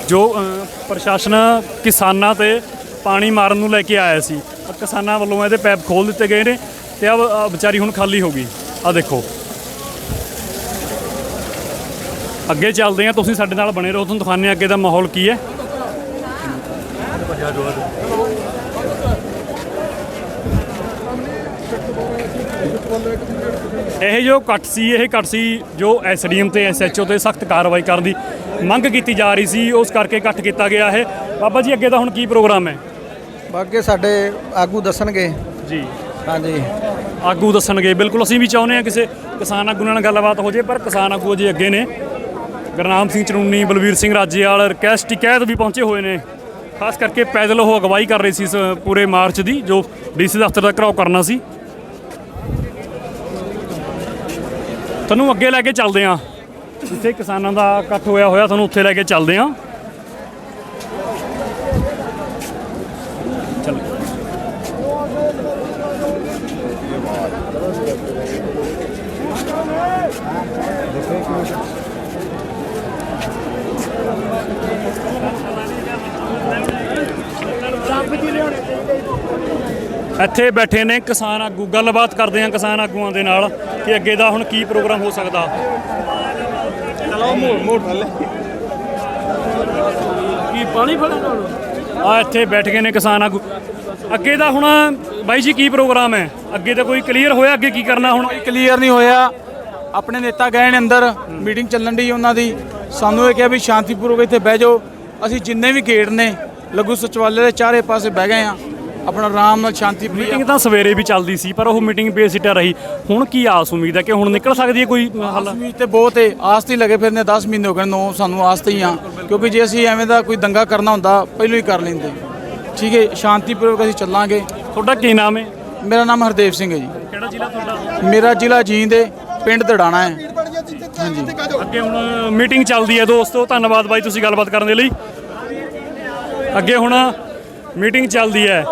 ਜੋ ਪ੍ਰਸ਼ਾਸਨ ਕਿਸਾਨਾਂ ਤੇ ਪਾਣੀ ਮਾਰਨ ਨੂੰ ਲੈ ਕੇ ਆਇਆ ਸੀ, ਕਿਸਾਨਾਂ ਵੱਲੋਂ ਇਹਦੇ ਪੈਪ ਖੋਲ ਦਿੱਤੇ ਗਏ ਨੇ ਤੇ ਆ ਵਿਚਾਰੀ ਹੁਣ ਖਾਲੀ ਹੋ ਗਈ। ਆ ਦੇਖੋ, ਅੱਗੇ ਚੱਲਦੇ ਹਾਂ, ਤੁਸੀਂ ਸਾਡੇ ਨਾਲ ਬਣੇ ਰਹੋ, ਤੁਹਾਨੂੰ ਦਿਖਾਉਂਦੇ ਹਾਂ ਅੱਗੇ ਦਾ ਮਾਹੌਲ ਕੀ ਹੈ। ਇਹ ਜੋ ਕੱਟ ਸੀ ਜੋ ਐਸਡੀਐਮ ਤੇ ਐਸਐਚਓ ਤੇ ਸਖਤ ਕਾਰਵਾਈ ਕਰਨ ਦੀ ਮੰਗ ਕੀਤੀ ਜਾ ਰਹੀ ਸੀ, ਉਸ ਕਰਕੇ ਇਕੱਠ ਕੀਤਾ ਗਿਆ ਹੈ। ਬਾਬਾ ਜੀ ਅੱਗੇ ਦਾ ਹੁਣ ਕੀ ਪ੍ਰੋਗਰਾਮ ਹੈ?
ਅੱਗੇ ਸਾਡੇ ਆਗੂ ਦੱਸਣਗੇ
ਜੀ।
ਹਾਂਜੀ,
ਆਗੂ ਦੱਸਣਗੇ, ਬਿਲਕੁਲ ਅਸੀਂ ਵੀ ਚਾਹੁੰਦੇ ਹਾਂ ਕਿਸੇ ਕਿਸਾਨ ਆਗੂ ਨਾਲ ਗੱਲਬਾਤ ਹੋ ਜਾਏ, ਪਰ ਕਿਸਾਨ ਆਗੂ ਅਜੇ ਅੱਗੇ ਨੇ। ਗੁਰਨਾਮ ਸਿੰਘ ਚੜੂੰਨੀ, ਬਲਵੀਰ ਸਿੰਘ ਰਾਜੇਵਾਲ, ਰਕੇਸ਼ ਟਿਕੈਤ ਵੀ ਪਹੁੰਚੇ ਹੋਏ ਨੇ। ਖਾਸ ਕਰਕੇ ਪੈਦਲ ਉਹ ਅਗਵਾਈ ਕਰ ਰਹੇ ਸੀ ਇਸ ਪੂਰੇ ਮਾਰਚ ਦੀ, ਜੋ ਡੀਸੀ ਦਫ਼ਤਰ ਦਾ ਘਿਰਾਓ ਕਰਨਾ ਸੀ। ਤੁਹਾਨੂੰ ਅੱਗੇ ਲੈ ਕੇ ਚੱਲਦੇ ਹਾਂ, ਜਿੱਥੇ ਕਿਸਾਨਾਂ ਦਾ ਇਕੱਠ ਹੋਇਆ ਤੁਹਾਨੂੰ ਉੱਥੇ ਲੈ ਕੇ ਚੱਲਦੇ ਹਾਂ। ਚਲੋ ਇੱਥੇ ਬੈਠੇ ਨੇ ਕਿਸਾਨ ਆਗੂ, ਗੱਲਬਾਤ ਕਰਦੇ ਹਾਂ ਕਿਸਾਨ ਆਗੂਆਂ ਦੇ ਨਾਲ ਕਿ ਅੱਗੇ ਦਾ ਹੁਣ ਕੀ ਪ੍ਰੋਗਰਾਮ ਹੋ ਸਕਦਾ। ਕੀ ਪਾਣੀ ਫੜਾ ਇੱਥੇ ਬੈਠ ਗਏ ਨੇ ਕਿਸਾਨ ਆਗੂ। ਅੱਗੇ ਦਾ ਹੁਣ ਬਾਈ ਜੀ ਕੀ ਪ੍ਰੋਗਰਾਮ ਹੈ? ਅੱਗੇ ਤਾਂ ਕੋਈ ਕਲੀਅਰ ਹੋਇਆ ਅੱਗੇ ਕੀ ਕਰਨਾ? ਹੁਣ
ਕਲੀਅਰ ਨਹੀਂ ਹੋਇਆ। ਆਪਣੇ ਨੇਤਾ ਗਏ ਨੇ ਅੰਦਰ, ਮੀਟਿੰਗ ਚੱਲਣ ਦੀ ਉਹਨਾਂ ਦੀ। ਸਾਨੂੰ ਇਹ ਕਿਹਾ ਵੀ ਸ਼ਾਂਤੀਪੂਰਵਕ ਇੱਥੇ ਬਹਿ ਜਾਓ। ਅਸੀਂ ਜਿੰਨੇ ਵੀ ਗੇਟ ਨੇ ਲਘੂ ਸਚਿਵਾਲੇ ਦੇ ਚਾਰੇ ਪਾਸੇ ਬਹਿ ਗਏ ਆ, ਆਪਣਾ ਆਰਾਮ ਨਾਲ ਸ਼ਾਂਤੀ।
ਮੀਟਿੰਗ ਤਾਂ ਸਵੇਰੇ ਵੀ ਚੱਲਦੀ ਸੀ, ਪਰ ਉਹ ਮੀਟਿੰਗ ਬੇਸਿੱਟਾ ਰਹੀ। ਹੁਣ ਕੀ ਆਸ ਉਮੀਦ ਹੈ ਕਿ ਹੁਣ ਨਿਕਲ ਸਕਦੀ ਹੈ ਕੋਈ ਹੱਲ?
ਉਮੀਦ ਤੇ ਬਹੁਤ ਹੈ, ਆਸ ਤੇ ਲੱਗੇ ਫਿਰਨੇ 10 ਮਹੀਨੇ ਹੋ ਗਏ ਨੋ, ਸਾਨੂੰ ਆਸ ਤੇ ਹੀ ਆ। ਕਿਉਂਕਿ ਜੇ ਅਸੀਂ ਐਵੇਂ ਦਾ ਕੋਈ ਦੰਗਾ ਕਰਨਾ ਹੁੰਦਾ ਪਹਿਲਾਂ ਹੀ ਕਰ ਲੈਂਦੇ। ਠੀਕ ਹੈ, ਸ਼ਾਂਤੀਪੂਰਵਕ ਅਸੀਂ ਚੱਲਾਂਗੇ।
ਤੁਹਾਡਾ ਕੀ ਨਾਮ ਹੈ?
ਮੇਰਾ ਨਾਮ ਹਰਦੇਵ ਸਿੰਘ ਹੈ ਜੀ।
ਕਿਹੜਾ ਜ਼ਿਲ੍ਹਾ ਤੁਹਾਡਾ?
ਮੇਰਾ ਜ਼ਿਲ੍ਹਾ ਜੀਂਦ ਹੈ, ਪਿੰਡ ਦੜਾਣਾ ਹੈ। ਹਾਂਜੀ,
ਅੱਗੇ ਹੁਣ ਮੀਟਿੰਗ ਚੱਲਦੀ ਹੈ ਦੋਸਤੋ। ਧੰਨਵਾਦ ਬਾਈ ਤੁਸੀਂ ਗੱਲਬਾਤ ਕਰਨ ਦੇ ਲਈ। ਅੱਗੇ ਹੁਣ ਮੀਟਿੰਗ ਚੱਲਦੀ ਹੈ,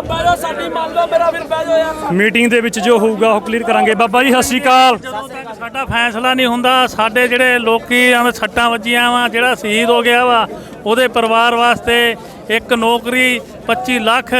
ਮੀਟਿੰਗ ਦੇ ਵਿੱਚ ਜੋ ਹੋਊਗਾ ਉਹ ਕਲੀਅਰ ਕਰਾਂਗੇ। ਬਾਬਾ ਜੀ ਸਤਿ ਸ਼੍ਰੀ ਅਕਾਲ।
ਜਦੋਂ ਤੱਕ ਸਾਡਾ ਫੈਸਲਾ ਨਹੀਂ ਹੁੰਦਾ, ਸਾਡੇ ਜਿਹੜੇ ਲੋਕੀ ਐਵੇਂ ਸੱਟਾਂ ਵੱਜੀਆਂ ਵਾ, ਜਿਹੜਾ ਸ਼ਹੀਦ ਹੋ ਗਿਆ ਵਾ, ਉਹਦੇ ਪਰਿਵਾਰ ਵਾਸਤੇ ਇੱਕ ਨੌਕਰੀ 25 ਲੱਖ,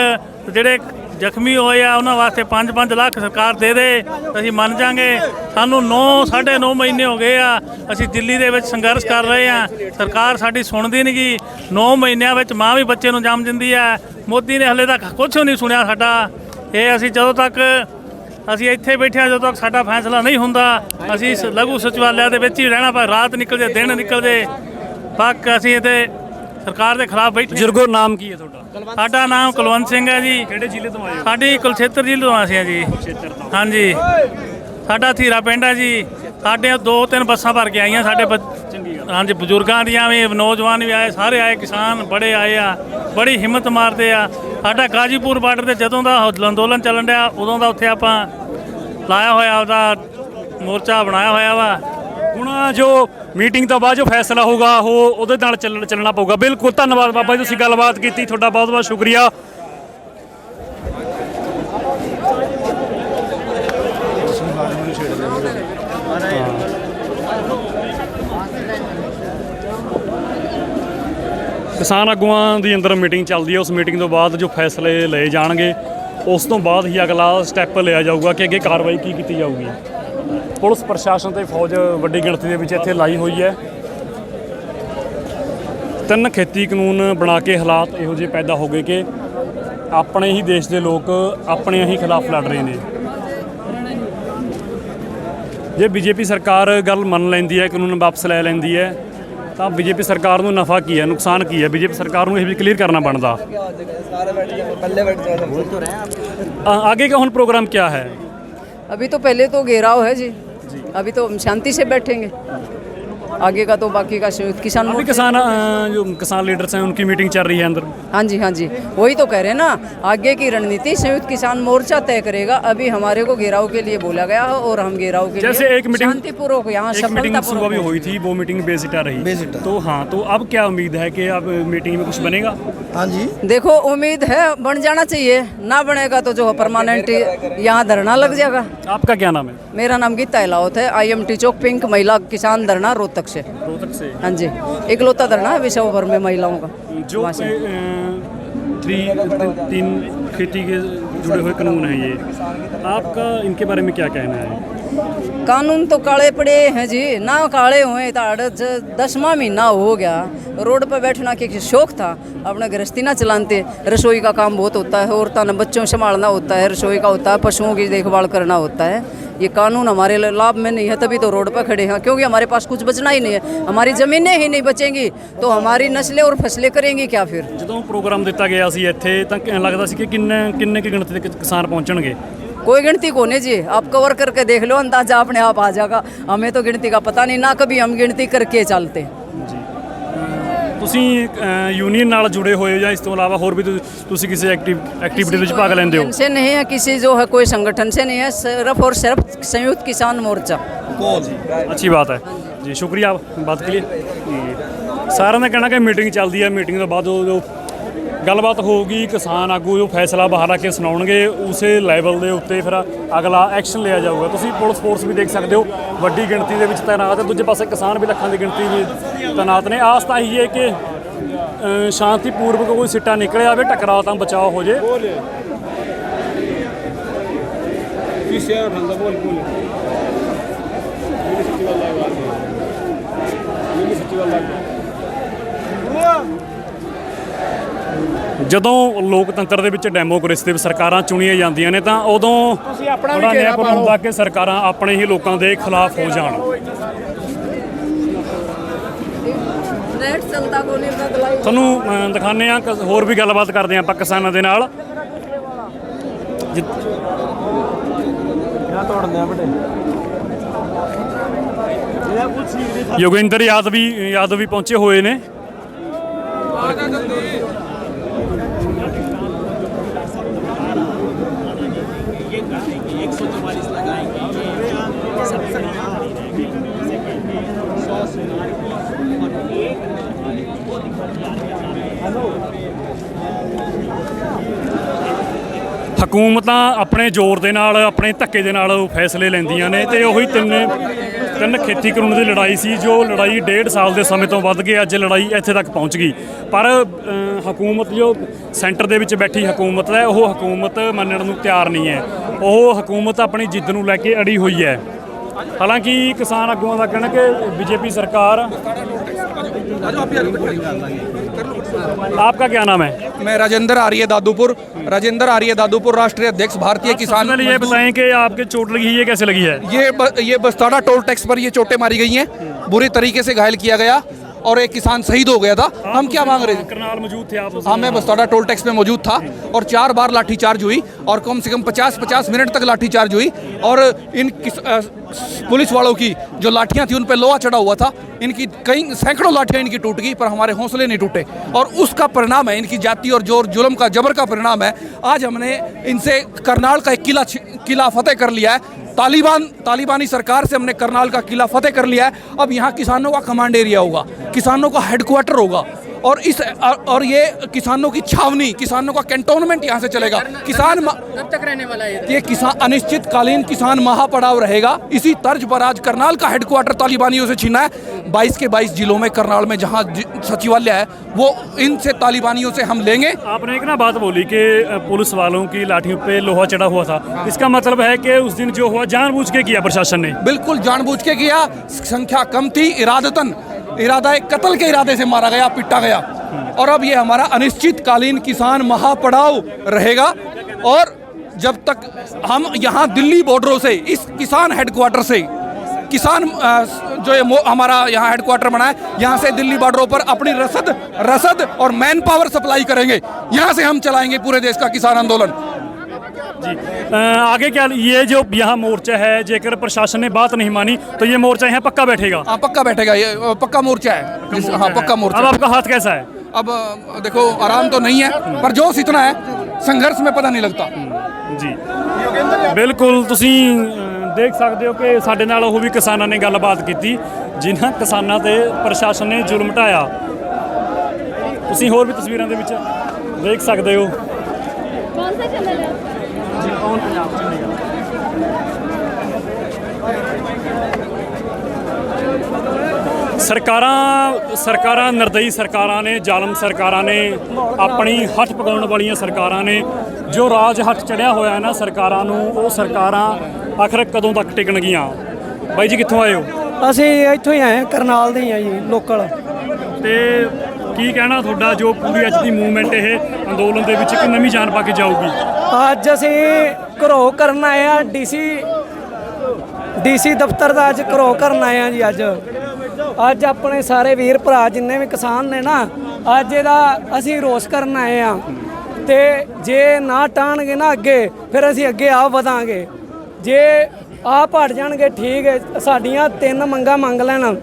ਜਿਹੜੇ ਜ਼ਖਮੀ ਹੋਏ ਆ ਉਹਨਾਂ ਵਾਸਤੇ 5-5 ਲੱਖ ਸਰਕਾਰ ਦੇ ਦੇ, ਅਸੀਂ ਮੰਨ ਜਾਾਂਗੇ। ਸਾਨੂੰ 9.5 ਮਹੀਨੇ ਹੋ ਗਏ ਆ, ਅਸੀਂ ਦਿੱਲੀ ਦੇ ਵਿੱਚ ਸੰਘਰਸ਼ ਕਰ ਰਹੇ ਆ, ਸਰਕਾਰ ਸਾਡੀ ਸੁਣਦੀ ਨਹੀਂ ਗੀ। 9 ਮਹੀਨਿਆਂ ਵਿੱਚ ਮਾਂ ਵੀ ਬੱਚੇ ਨੂੰ ਜੰਮ ਦਿੰਦੀ ਆ। ਮੋਦੀ ਨੇ ਹਲੇ ਤੱਕ ਕੁਛ ਨਹੀਂ ਸੁਣਿਆ ਸਾਡਾ। ਇਹ ਅਸੀਂ ਜਦੋਂ ਤੱਕ ਅਸੀਂ ਇੱਥੇ ਬੈਠੇ ਹਾਂ, ਜਦੋਂ ਤੱਕ ਸਾਡਾ ਫੈਸਲਾ ਨਹੀਂ ਹੁੰਦਾ, ਅਸੀਂ ਇਸ ਲਘੂ ਸਚਿਵਾਲਿਆ ਦੇ ਵਿੱਚ ਹੀ ਰਹਿਣਾ। ਪਰ ਰਾਤ ਨਿਕਲ ਜੇ, ਦਿਨ ਨਿਕਲ ਜੇ, ਪੱਕ ਅਸੀਂ ਇੱਥੇ ਸਰਕਾਰ ਦੇ ਖਿਲਾਫ ਬੈਠੇ।
ਬਜ਼ੁਰਗੋ ਨਾਮ ਕੀ ਹੈ ਤੁਹਾਡਾ?
ਸਾਡਾ ਨਾਮ ਕੁਲਵੰਤ ਸਿੰਘ ਹੈ ਜੀ।
ਕਿਹੜੇ ਜ਼ਿਲ੍ਹੇ ਤੋਂ ਆਏ ਹੋ?
ਸਾਡੀ ਕੁਲਛੇਤਰ ਜ਼ਿਲ੍ਹੇ ਤੋਂ ਅਸੀਂ ਜੀ। ਹਾਂਜੀ, ਸਾਡਾ ਥੀਰਾ ਪਿੰਡ ਹੈ ਜੀ। ਸਾਡੇ 2-3 ਬੱਸਾਂ ਭਰ ਕੇ ਆਈਆਂ ਸਾਡੇ। ਹਾਂਜੀ, ਬਜ਼ੁਰਗਾਂ ਦੀਆਂ ਵੀ, ਨੌਜਵਾਨ ਵੀ ਆਏ, ਸਾਰੇ ਆਏ, ਕਿਸਾਨ ਬੜੇ ਆਏ ਆ, ਬੜੀ ਹਿੰਮਤ ਮਾਰਦੇ ਆ। ਸਾਡਾ ਗਾਜੀਪੁਰ ਬਾਰਡਰ ਤੇ ਜਦੋਂ ਦਾ ਅੰਦੋਲਨ ਚੱਲਣ ਡਿਆ, ਉਦੋਂ ਦਾ ਉੱਥੇ ਆਪਾਂ ਲਾਇਆ ਹੋਇਆ, ਉਹਦਾ ਮੋਰਚਾ ਬਣਾਇਆ ਹੋਇਆ ਵਾ।
ਹੁਣ ਜੋ ਮੀਟਿੰਗ ਤੋਂ ਬਾਅਦ ਜੋ ਫੈਸਲਾ ਹੋਊਗਾ ਉਹ ਉਹਦੇ ਨਾਲ ਚੱਲਣਾ ਪਊਗਾ। ਬਿਲਕੁਲ, ਧੰਨਵਾਦ ਬਾਬਾ ਜੀ ਤੁਸੀਂ ਗੱਲਬਾਤ ਕੀਤੀ, ਤੁਹਾਡਾ ਬਹੁਤ ਬਹੁਤ ਸ਼ੁਕਰੀਆ। ਕਿਸਾਨ ਆਗੂਆਂ ਦੀ ਅੰਦਰ ਮੀਟਿੰਗ ਚੱਲਦੀ ਹੈ। ਉਸ ਮੀਟਿੰਗ ਤੋਂ ਬਾਅਦ ਜੋ ਫੈਸਲੇ ਲਏ ਜਾਣਗੇ, ਉਸ ਤੋਂ ਬਾਅਦ ਹੀ ਅਗਲਾ ਸਟੈਪ ਲਿਆ ਜਾਊਗਾ ਕਿ ਅੱਗੇ ਕਾਰਵਾਈ ਕੀ ਕੀਤੀ ਜਾਊਗੀ। ਪੁਲਿਸ ਪ੍ਰਸ਼ਾਸਨ ਤੇ ਫੌਜ ਵੱਡੀ ਗਿਣਤੀ ਦੇ ਵਿੱਚ ਇੱਥੇ ਲਾਈ ਹੋਈ ਹੈ। 3 ਖੇਤੀ ਕਾਨੂੰਨ ਬਣਾ ਕੇ ਹਾਲਾਤ ਇਹੋ ਜਿਹੇ ਪੈਦਾ ਹੋ ਗਏ ਕਿ ਆਪਣੇ ਹੀ ਦੇਸ਼ ਦੇ ਲੋਕ ਆਪਣੇ ਹੀ ਖਿਲਾਫ ਲੜ ਰਹੇ ਨੇ। ਜੇ ਬੀਜੇਪੀ ਸਰਕਾਰ ਗੱਲ ਮੰਨ ਲੈਂਦੀ ਹੈ, ਕਾਨੂੰਨ ਵਾਪਸ ਲੈ ਲੈਂਦੀ ਹੈ, ਤਾਂ ਬੀਜੇਪੀ ਸਰਕਾਰ ਨੂੰ ਨਫਾ ਕੀ ਹੈ, ਨੁਕਸਾਨ ਕੀ ਹੈ? ਬੀਜੇਪੀ ਸਰਕਾਰ ਨੂੰ ਇਹ ਵੀ ਕਲੀਅਰ ਕਰਨਾ ਬਣਦਾ। आगे का प्रोग्राम क्या है?
अभी तो पहले तो घेराव है जी, अभी तो हम शांति से बैठेंगे। आगे का तो बाकी का संयुक्त किसान
अभी
मोर्चा।
किसान जो किसान लीडर्स हैं उनकी मीटिंग चल रही है अंदर।
हाँ जी वही तो कह रहे हैं ना, आगे की रणनीति संयुक्त किसान मोर्चा तय करेगा। अभी हमारे को घेराव के लिए बोला गया है और हम घेराव के
जैसे
लिए
एक मीटिंग
शांतिपूर्वक यहाँ
एक मीटिंग सुबह भी हुई थी, वो मीटिंग बेसिटा रही। तो हाँ, तो अब क्या उम्मीद है कि अब मीटिंग में कुछ बनेगा?
हाँ जी,
देखो उम्मीद है बन जाना चाहिए, ना बनेगा तो जो परमानेंट यहाँ धरना लग जाएगा।
आपका क्या नाम है?
मेरा नाम गीता इलावत है, IMT चौक पिंक महिला किसान धरना रोहतक से।
रोहतक से?
हाँ जी, इकलौता धरना है विश्व भर में महिलाओं का।
जो तीन खेती के जुड़े हुए कानून हैं, ये आपका इनके बारे में क्या कहना है?
कानून तो काले पड़े हैं जी, ना काले हुए तो 10वां महीना हो गया। रोड पर बैठना के शौक था, अपना गृहस्थी ना चलाते। रसोई का काम बहुत होता है, औरतों ने बच्चों संभालना होता है, रसोई का होता है, पशुओं की देखभाल करना होता है। ये कानून हमारे लाभ में नहीं है, तभी तो रोड पर खड़े हैं, क्योंकि हमारे पास कुछ बचना ही नहीं है। हमारी ज़मीनें ही नहीं बचेंगी तो हमारी नस्लें और फसलें करेंगी क्या फिर?
ਜਦੋਂ ਪ੍ਰੋਗਰਾਮ ਦਿੱਤਾ ਗਿਆ ਸੀ ਇੱਥੇ ਤਾਂ ਲੱਗਦਾ ਸੀ ਕਿ ਕਿੰਨੇ ਕੀ ਗਿਣਤੀ ਦੇ ਕਿਸਾਨ ਪਹੁੰਚਣਗੇ।
कोई गिनती को नहीं जी, आप कवर करके देख लो, अंदाजा अपने आप आ जाएगा। हमें तो गिनती का पता नहीं, ना कभी हम गिनती करके चलते।
ਤੁਸੀਂ यूनियन ਨਾਲ जुड़े ਹੋਏ ਹੋ ਜਾਂ ਇਸ ਤੋਂ ਇਲਾਵਾ ਹੋਰ ਵੀ ਤੁਸੀਂ ਕਿਸੇ एक्टिविटी ਵਿੱਚ ਭਾਗ ਲੈਂਦੇ हो?
से नहीं है, किसी जो है कोई संगठन से नहीं है, सिर्फ और सिर्फ संयुक्त किसान मोर्चा।
अच्छी बात है जी, शुक्रिया बात के लिए। ਸਾਰਿਆਂ ਦਾ ਕਹਿਣਾ ਕਿ ਮੀਟਿੰਗ ਚੱਲਦੀ ਹੈ, ਮੀਟਿੰਗ ਤੋਂ ਬਾਅਦ ਜੋ ਗੱਲਬਾਤ ਹੋਊਗੀ, ਕਿਸਾਨ ਆਗੂ ਜੋ ਫੈਸਲਾ ਬਾਹਰ ਆ ਕੇ ਸੁਣਾਉਣਗੇ, ਉਸੇ ਲੈਵਲ ਦੇ ਉੱਤੇ ਫਿਰ ਅਗਲਾ ਐਕਸ਼ਨ ਲਿਆ ਜਾਊਗਾ। ਤੁਸੀਂ ਪੁਲਿਸ ਫੋਰਸ ਵੀ ਦੇਖ ਸਕਦੇ ਹੋ, ਵੱਡੀ ਗਿਣਤੀ ਦੇ ਵਿੱਚ ਤੈਨਾਤ ਹੈ। ਦੂਜੇ ਪਾਸੇ ਕਿਸਾਨ ਵੀ ਲੱਖਾਂ ਦੀ ਗਿਣਤੀ ਵਿੱਚ ਤੈਨਾਤ ਨੇ। ਆਸ ਤਾਂ ਇਹੀ ਹੈ ਕਿ ਸ਼ਾਂਤੀਪੂਰਵਕ ਕੋਈ ਸਿੱਟਾ ਨਿਕਲਿਆ ਆਵੇ, ਟਕਰਾਅ ਤਾਂ ਬਚਾਅ ਹੋ ਜੇ। ਜਦੋਂ ਲੋਕਤੰਤਰ ਦੇ ਵਿੱਚ ਡੈਮੋਕ੍ਰੇਸੀ ਦੇ ਵਿੱਚ ਸਰਕਾਰਾਂ ਚੁਣੀਆਂ ਜਾਂਦੀਆਂ ਨੇ ਤਾਂ ਉਦੋਂ ਬੜਾ ਨਿਆਂਪੂਰਨ ਹੁੰਦਾ ਕਿ ਸਰਕਾਰਾਂ ਆਪਣੇ ਹੀ ਲੋਕਾਂ ਦੇ ਖਿਲਾਫ ਹੋ ਜਾਣ। ਤੁਹਾਨੂੰ ਦਿਖਾਉਂਦੇ ਹਾਂ, ਹੋਰ ਵੀ ਗੱਲਬਾਤ ਕਰਦੇ ਹਾਂ ਆਪਾਂ ਕਿਸਾਨਾਂ ਦੇ ਨਾਲ। ਯੋਗਿੰਦਰ ਯਾਦਵ ਵੀ ਪਹੁੰਚੇ ਹੋਏ ਨੇ। ਹਕੂਮਤਾਂ ਆਪਣੇ ਜ਼ੋਰ ਦੇ ਨਾਲ, ਆਪਣੇ ਧੱਕੇ ਦੇ ਨਾਲ ਫੈਸਲੇ ਲੈਂਦੀਆਂ ਨੇ ਤੇ ਉਹੀ ਤਿੰਨ ਖੇਤੀ ਕਾਨੂੰਨ ਦੀ ਲੜਾਈ ਸੀ, ਜੋ ਲੜਾਈ 1.5 ਸਾਲ ਦੇ ਸਮੇਂ ਤੋਂ ਵੱਧ ਕੇ ਅੱਜ ਲੜਾਈ ਇੱਥੇ ਤੱਕ ਪਹੁੰਚ ਗਈ। ਪਰ ਹਕੂਮਤ ਜੋ ਸੈਂਟਰ ਦੇ ਵਿੱਚ ਬੈਠੀ ਹਕੂਮਤ ਹੈ, ਉਹ ਹਕੂਮਤ ਮੰਨਣ ਨੂੰ ਤਿਆਰ ਨਹੀਂ ਹੈ। ਉਹ ਹਕੂਮਤ ਆਪਣੀ ਜਿੱਦ ਨੂੰ ਲੈ ਕੇ ਅੜੀ ਹੋਈ ਹੈ। ਹਾਲਾਂਕਿ ਕਿਸਾਨ ਆਗੂਆਂ ਦਾ ਕਹਿਣਾ ਕਿ बीजेपी सरकार। आपका क्या नाम है?
मैं राजेंद्र आर्य दादूपुर राष्ट्रीय अध्यक्ष भारतीय किसान।
ये बताएं कि आपके चोट लगी है, ये कैसे लगी है?
ये बस्ताना टोल टैक्स पर ये चोटें मारी गई हैं, बुरी तरीके से घायल किया गया और एक किसान शहीद हो गया था। हम क्या मांग रहे थे?
करनाल मौजूद थे आप?
हाँ, मैं बस्ताना टोल टैक्स में मौजूद था और 4 बार लाठीचार्ज हुई और कम से कम 50 मिनट तक लाठीचार्ज हुई। और इन पुलिस वालों की जो लाठियाँ थी उन पर लोहा चढ़ा हुआ था, इनकी कई सैकड़ों लाठियाँ इनकी टूट गई, पर हमारे हौसले नहीं टूटे। और उसका परिणाम है इनकी जाति और जोर जुल्म का, जबर का परिणाम है। आज हमने इनसे करनाल का एक किला फतेह कर लिया है। तालिबानी सरकार से हमने करनाल का किला फतेह कर लिया है। अब यहाँ किसानों का कमांड एरिया होगा, किसानों का हेडक्वार्टर होगा और ये किसानों की छावनी, किसानों का कैंटोनमेंट यहाँ से चलेगा। किसान कब तक रहने वाला है ये किसान? अनिश्चितकालीन किसान महापड़ाव रहेगा। इसी तर्ज पर आज करनाल का हेडक्वार्टर तालिबानियों से छीना है। 22 के 22 जिलों में करनाल में जहाँ सचिवालय है वो इनसे तालिबानियों से हम लेंगे।
आपने एक ना बात बोली कि पुलिस वालों की लाठियों पे लोहा चढ़ा हुआ था, इसका मतलब है कि उस दिन जो हुआ जानबूझ के किया प्रशासन ने?
बिल्कुल जानबूझ के किया। संख्या कम थी, इरादा एक कत्ल के इरादे से मारा गया, पिटा गया। और अब ये हमारा अनिश्चितकालीन किसान महापड़ाव रहेगा। और जब तक हम यहाँ दिल्ली बॉर्डरों से, इस किसान हेडक्वार्टर से, किसान जो हमारा यहाँ हेडक्वार्टर बना है, यहाँ से दिल्ली बॉर्डरों पर अपनी रसद और मैन पावर सप्लाई करेंगे। यहाँ से हम चलाएंगे पूरे देश का किसान आंदोलन।
जी आगे क्या ये जो यहाँ मोर्चा है जेकर प्रशासन ने बात नहीं मानी तो ये मोर्चा यहाँ पक्का बैठेगा?
हाँ पक्का बैठेगा, ये पक्का मोर्चा है। हाँ पक्का मोर्चा।
अब आपका हाथ कैसा है?
अब देखो आराम तो नहीं है, पर जोश इतना है, संघर्ष में पता नहीं लगता।
ਜੀ ਬਿਲਕੁਲ ਤੁਸੀਂ ਦੇਖ ਸਕਦੇ ਹੋ ਕਿ ਸਾਡੇ ਨਾਲ ਉਹ ਵੀ ਕਿਸਾਨਾਂ ਨੇ ਗੱਲਬਾਤ ਕੀਤੀ ਜਿਨ੍ਹਾਂ ਕਿਸਾਨਾਂ ਤੇ ਪ੍ਰਸ਼ਾਸਨ ਨੇ ਜ਼ੁਲਮ ਢਾਇਆ। ਤੁਸੀਂ ਹੋਰ ਵੀ ਤਸਵੀਰਾਂ ਦੇ ਵਿੱਚ ਦੇਖ ਸਕਦੇ ਹੋ। ਕੌਣ ਸਾ ਚੈਨਲ ਹੈ ਜੀ? ਕੌਣ ਪੰਜਾਬ ਚੈਨਲ? ਸਰਕਾਰਾਂ ਨਿਰਦਈ ਸਰਕਾਰਾਂ ਨੇ, ਜ਼ਾਲਮ ਸਰਕਾਰਾਂ ਨੇ, ਆਪਣੀ ਹੱਥ ਪਕਾਉਣ ਵਾਲੀਆਂ ਸਰਕਾਰਾਂ ਨੇ, ਜੋ ਰਾਜ ਹੱਥ ਚੜਿਆ ਹੋਇਆ ਹੈ ਨਾ ਸਰਕਾਰਾਂ ਨੂੰ, ਉਹ ਸਰਕਾਰਾਂ ਆਖਰ ਕਦੋਂ ਤੱਕ ਟਿਕਣਗੀਆਂ? ਬਾਈ ਜੀ ਕਿੱਥੋਂ ਆਏ ਹੋ?
ਅਸੀਂ ਇੱਥੋਂ ਹੀ ਆਏ ਕਰਨਾਲ ਦੇ ਹੀ ਆ ਜੀ, ਲੋਕਲ।
ਤੇ ਕੀ ਕਹਿਣਾ ਤੁਹਾਡਾ ਜੋ ਪੂਰੀ ਅੱਜ ਦੀ ਮੂਵਮੈਂਟ ਇਹ ਅੰਦੋਲਨ ਦੇ ਵਿੱਚ ਇੱਕ ਨਵੀਂ ਜਾਨ ਪਾ ਕੇ ਜਾਊਗੀ?
ਅੱਜ ਅਸੀਂ ਘਰੋ ਕਰਨ ਆਏ ਆ ਡੀਸੀ ਦਫ਼ਤਰ ਦਾ ਅੱਜ ਘਰੋ ਕਰਨ ਆਏ ਆ ਜੀ। ਅੱਜ ਆਪਣੇ ਸਾਰੇ ਵੀਰ ਭਰਾ ਜਿੰਨੇ ਵੀ ਕਿਸਾਨ ਨੇ ਨਾ, ਅੱਜ ਇਹਦਾ ਅਸੀਂ ਰੋਸ ਕਰਨ ਆਏ ਆ। ਤੇ ਜੇ ਨਾ ਟਾਣਗੇ ਨਾ ਅੱਗੇ, ਫਿਰ ਅਸੀਂ ਅੱਗੇ ਆ ਵਧਾਂਗੇ। ਜੇ ਆਪ ਹਟ ਜਾਣਗੇ ਠੀਕ ਹੈ, ਸਾਡੀਆਂ 3 ਮੰਗਾਂ ਮੰਗ ਲੈਣ,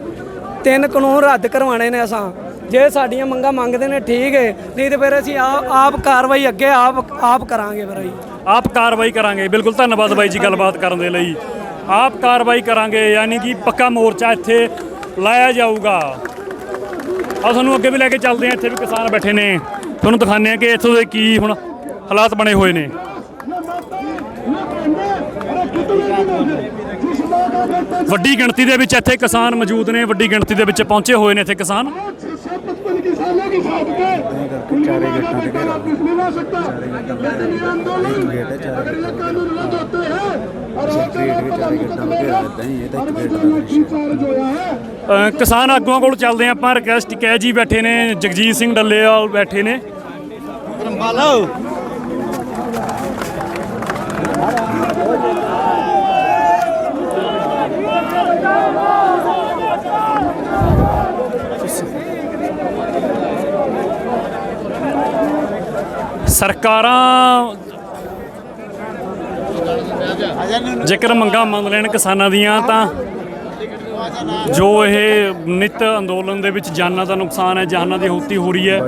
3 ਕਾਨੂੰਨ ਰੱਦ ਕਰਵਾਣੇ ਨੇ ਅਸਾਂ। ਜੇ ਸਾਡੀਆਂ ਮੰਗਾਂ ਮੰਗਦੇ ਨੇ ਠੀਕ ਹੈ, ਨਹੀਂ ਤੇ ਫਿਰ ਅਸੀਂ ਆਪ ਕਾਰਵਾਈ ਅੱਗੇ ਆਪ ਕਰਾਂਗੇ। ਫਿਰ ਅਸੀਂ
ਆਪ ਕਾਰਵਾਈ ਕਰਾਂਗੇ। ਬਿਲਕੁਲ ਧੰਨਵਾਦ ਬਾਈ ਜੀ ਗੱਲਬਾਤ ਕਰਨ ਦੇ ਲਈ। ਆਪ ਕਾਰਵਾਈ ਕਰਾਂਗੇ ਯਾਨੀ ਕਿ ਪੱਕਾ ਮੋਰਚਾ ਇੱਥੇ ਲਾਇਆ ਜਾਊਗਾ। ਆ ਤੁਹਾਨੂੰ ਅੱਗੇ ਵੀ ਲੈ ਕੇ ਚੱਲਦੇ ਹਾਂ। ਇੱਥੇ ਵੀ ਕਿਸਾਨ ਬੈਠੇ ਨੇ, ਤੁਹਾਨੂੰ ਦਿਖਾਉਂਦੇ ਹਾਂ ਕਿ ਇੱਥੋਂ ਦੇ ਕੀ ਹੁਣ ਹਾਲਾਤ ਬਣੇ ਹੋਏ ਨੇ। ਵੱਡੀ ਗਿਣਤੀ ਦੇ ਵਿੱਚ ਇੱਥੇ ਕਿਸਾਨ ਮੌਜੂਦ ਨੇ, ਵੱਡੀ ਗਿਣਤੀ ਦੇ ਵਿੱਚ ਪਹੁੰਚੇ ਹੋਏ ਨੇ ਇੱਥੇ ਕਿਸਾਨ। ਕਿਸਾਨ ਆਗੂਆਂ ਕੋਲ ਚੱਲਦੇ ਹਾਂ ਆਪਾਂ। ਰਿਕਵੈਸਟ ਕੈ ਜੀ ਬੈਠੇ ਨੇ, ਜਗਜੀਤ ਸਿੰਘ ਡੱਲੇਵਾਲ ਬੈਠੇ ਨੇ। ਸਰਕਾਰਾਂ ਜੇਕਰ ਮੰਗਾਂ ਮੰਨ ਲੈਣ ਕਿਸਾਨਾਂ ਦੀਆਂ ਤਾਂ ਜੋ ਇਹ ਨਿੱਤ ਅੰਦੋਲਨ ਦੇ ਵਿੱਚ ਜਾਨਾਂ ਦਾ ਨੁਕਸਾਨ ਹੈ, ਜਾਨਾਂ ਦੀ ਹੁੱਤੀ ਹੋ ਰਹੀ ਹੈ।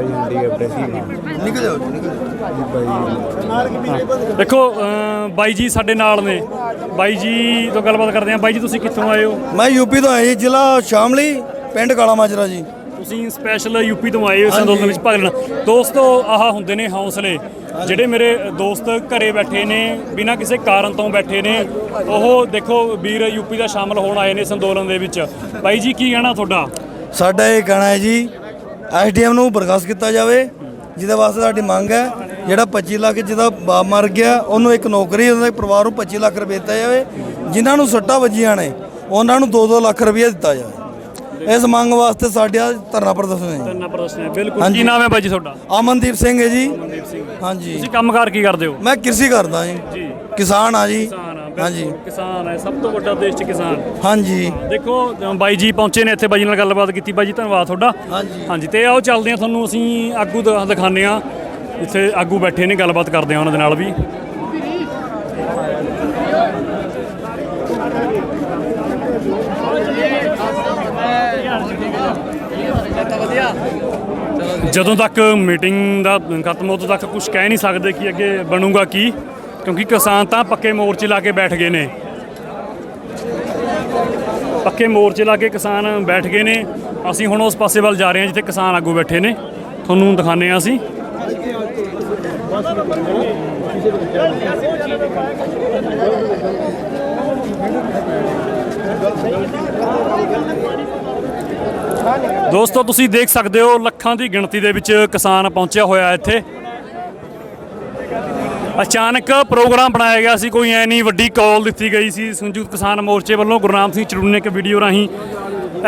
ਦੇਖੋ ਬਾਈ ਜੀ ਸਾਡੇ ਨਾਲ ਨੇ, ਬਾਈ ਜੀ ਤੋਂ ਗੱਲਬਾਤ ਕਰਦੇ ਹਾਂ। ਬਾਈ ਜੀ ਤੁਸੀਂ ਕਿੱਥੋਂ ਆਏ ਹੋ?
ਮੈਂ ਯੂਪੀ ਤੋਂ ਆਇਆ ਜੀ, ਜ਼ਿਲ੍ਹਾ ਸ਼ਾਮਲੀ, ਪਿੰਡ ਕਾਲਾ ਮਾਜਰਾ ਜੀ।
ਤੁਸੀਂ ਸਪੈਸ਼ਲ ਯੂਪੀ ਤੋਂ ਆਏ ਹੋ ਇਸ ਅੰਦੋਲਨ ਵਿੱਚ ਭਾਗ ਲੈਣਾ। ਦੋਸਤੋ ਆਹ ਹੁੰਦੇ ਨੇ ਹੌਸਲੇ, ਜਿਹੜੇ ਮੇਰੇ ਦੋਸਤ ਘਰੇ ਬੈਠੇ ਨੇ ਬਿਨਾਂ ਕਿਸੇ ਕਾਰਨ ਤੋਂ ਬੈਠੇ ਨੇ, ਉਹ ਦੇਖੋ ਵੀਰ ਯੂਪੀ ਦਾ ਸ਼ਾਮਲ ਹੋਣ ਆਏ ਨੇ ਇਸ ਅੰਦੋਲਨ ਦੇ ਵਿੱਚ। ਬਾਈ ਜੀ ਕੀ ਕਹਿਣਾ ਤੁਹਾਡਾ?
ਸਾਡਾ ਇਹ ਕਹਿਣਾ ਹੈ ਜੀ, ਐਸਡੀਐਮ ਨੂੰ ਬਰਖਾਸਤ ਕੀਤਾ ਜਾਵੇ, ਜਿਹਦੇ ਵਾਸਤੇ ਸਾਡੀ ਮੰਗ ਹੈ। ਜਿਹੜਾ 25 ਲੱਖ ਜਿਹਦਾ ਬਾਪ ਮਰ ਗਿਆ, ਉਹਨੂੰ ਇੱਕ ਨੌਕਰੀ, ਉਹਦੇ ਪਰਿਵਾਰ ਨੂੰ 25 ਲੱਖ ਰੁਪਏ ਦਿੱਤਾ ਜਾਵੇ। ਜਿਨ੍ਹਾਂ ਨੂੰ ਸੱਟਾਂ ਵੱਜੀਆਂ ਨੇ ਉਹਨਾਂ ਨੂੰ 2-2 ਲੱਖ ਰੁਪਏ ਦਿੱਤਾ ਜਾਵੇ। ਇਸ ਮੰਗ ਵਾਸਤੇ ਸਾਡਾ ਧਰਨਾ ਪ੍ਰਦਰਸ਼ਨ ਹੈ।
ਧਰਨਾ ਪ੍ਰਦਰਸ਼ਨ ਹੈ ਬਿਲਕੁਲ। ਕੀ ਨਾਮ ਹੈ ਬਾਈ ਜੀ ਤੁਹਾਡਾ?
ਅਮਨਦੀਪ ਸਿੰਘ ਹੈ ਜੀ। ਹਾਂਜੀ।
ਤੁਸੀਂ ਕੰਮਕਾਰ ਕੀ ਕਰਦੇ ਹੋ?
ਮੈਂ ਕ੍ਰਿਸ਼ੀ ਕਰਦਾ ਜੀ, ਕਿਸਾਨ ਆ ਜੀ। ਹਾਂਜੀ
ਕਿਸਾਨ ਹੈ, ਸਭ ਤੋਂ ਵੱਡਾ ਦੇਸ਼ 'ਚ ਕਿਸਾਨ।
ਹਾਂਜੀ
ਦੇਖੋ ਬਾਈ ਜੀ ਪਹੁੰਚੇ ਨੇ ਇੱਥੇ, ਬਾਈ ਜੀ ਨਾਲ ਗੱਲਬਾਤ ਕੀਤੀ। ਬਾਈ ਜੀ ਧੰਨਵਾਦ ਤੁਹਾਡਾ। ਹਾਂਜੀ ਤੇ ਆਓ ਚੱਲਦੇ ਹਾਂ, ਤੁਹਾਨੂੰ ਅਸੀਂ ਆਗੂ ਦਿਖਾਉਂਦੇ ਹਾਂ। ਇੱਥੇ ਆਗੂ ਬੈਠੇ ਨੇ, ਗੱਲਬਾਤ ਕਰਦੇ ਹਾਂ ਉਹਨਾਂ ਦੇ ਨਾਲ ਵੀ। ਜਦੋਂ ਤੱਕ ਮੀਟਿੰਗ ਦਾ ਖਤਮ ਉਦੋਂ ਤੱਕ ਕੁਝ ਕਹਿ ਨਹੀਂ ਸਕਦੇ ਕਿ ਅੱਗੇ ਬਣੂਗਾ ਕੀ, ਕਿਉਂਕਿ ਕਿਸਾਨ ਤਾਂ ਪੱਕੇ ਮੋਰਚੇ ਲਾ ਕੇ ਬੈਠ ਗਏ ਨੇ। ਪੱਕੇ ਮੋਰਚੇ ਲਾ ਕੇ ਕਿਸਾਨ ਬੈਠ ਗਏ ਨੇ। ਅਸੀਂ ਹੁਣ ਉਸ ਪਾਸੇ ਵੱਲ ਜਾ ਰਹੇ ਹਾਂ ਜਿੱਥੇ ਕਿਸਾਨ ਆਗੂ ਬੈਠੇ ਨੇ, ਤੁਹਾਨੂੰ ਦਿਖਾਉਂਦੇ ਹਾਂ ਅਸੀਂ। ਦੋਸਤੋ ਤੁਸੀਂ ਦੇਖ ਸਕਦੇ ਹੋ ਲੱਖਾਂ ਦੀ ਗਿਣਤੀ ਦੇ ਵਿੱਚ ਕਿਸਾਨ ਪਹੁੰਚਿਆ ਹੋਇਆ ਇੱਥੇ। ਅਚਾਨਕ ਪ੍ਰੋਗਰਾਮ ਬਣਾਇਆ ਗਿਆ ਸੀ, ਕੋਈ ਐ ਨਹੀਂ ਵੱਡੀ ਕਾਲ ਦਿੱਤੀ ਗਈ ਸੀ। ਸੰਯੁਕਤ ਕਿਸਾਨ ਮੋਰਚੇ ਵੱਲੋਂ ਗੁਰਨਾਮ ਸਿੰਘ ਚੜੂਨੀ ਨੇ ਇੱਕ ਵੀਡੀਓ ਰਾਹੀਂ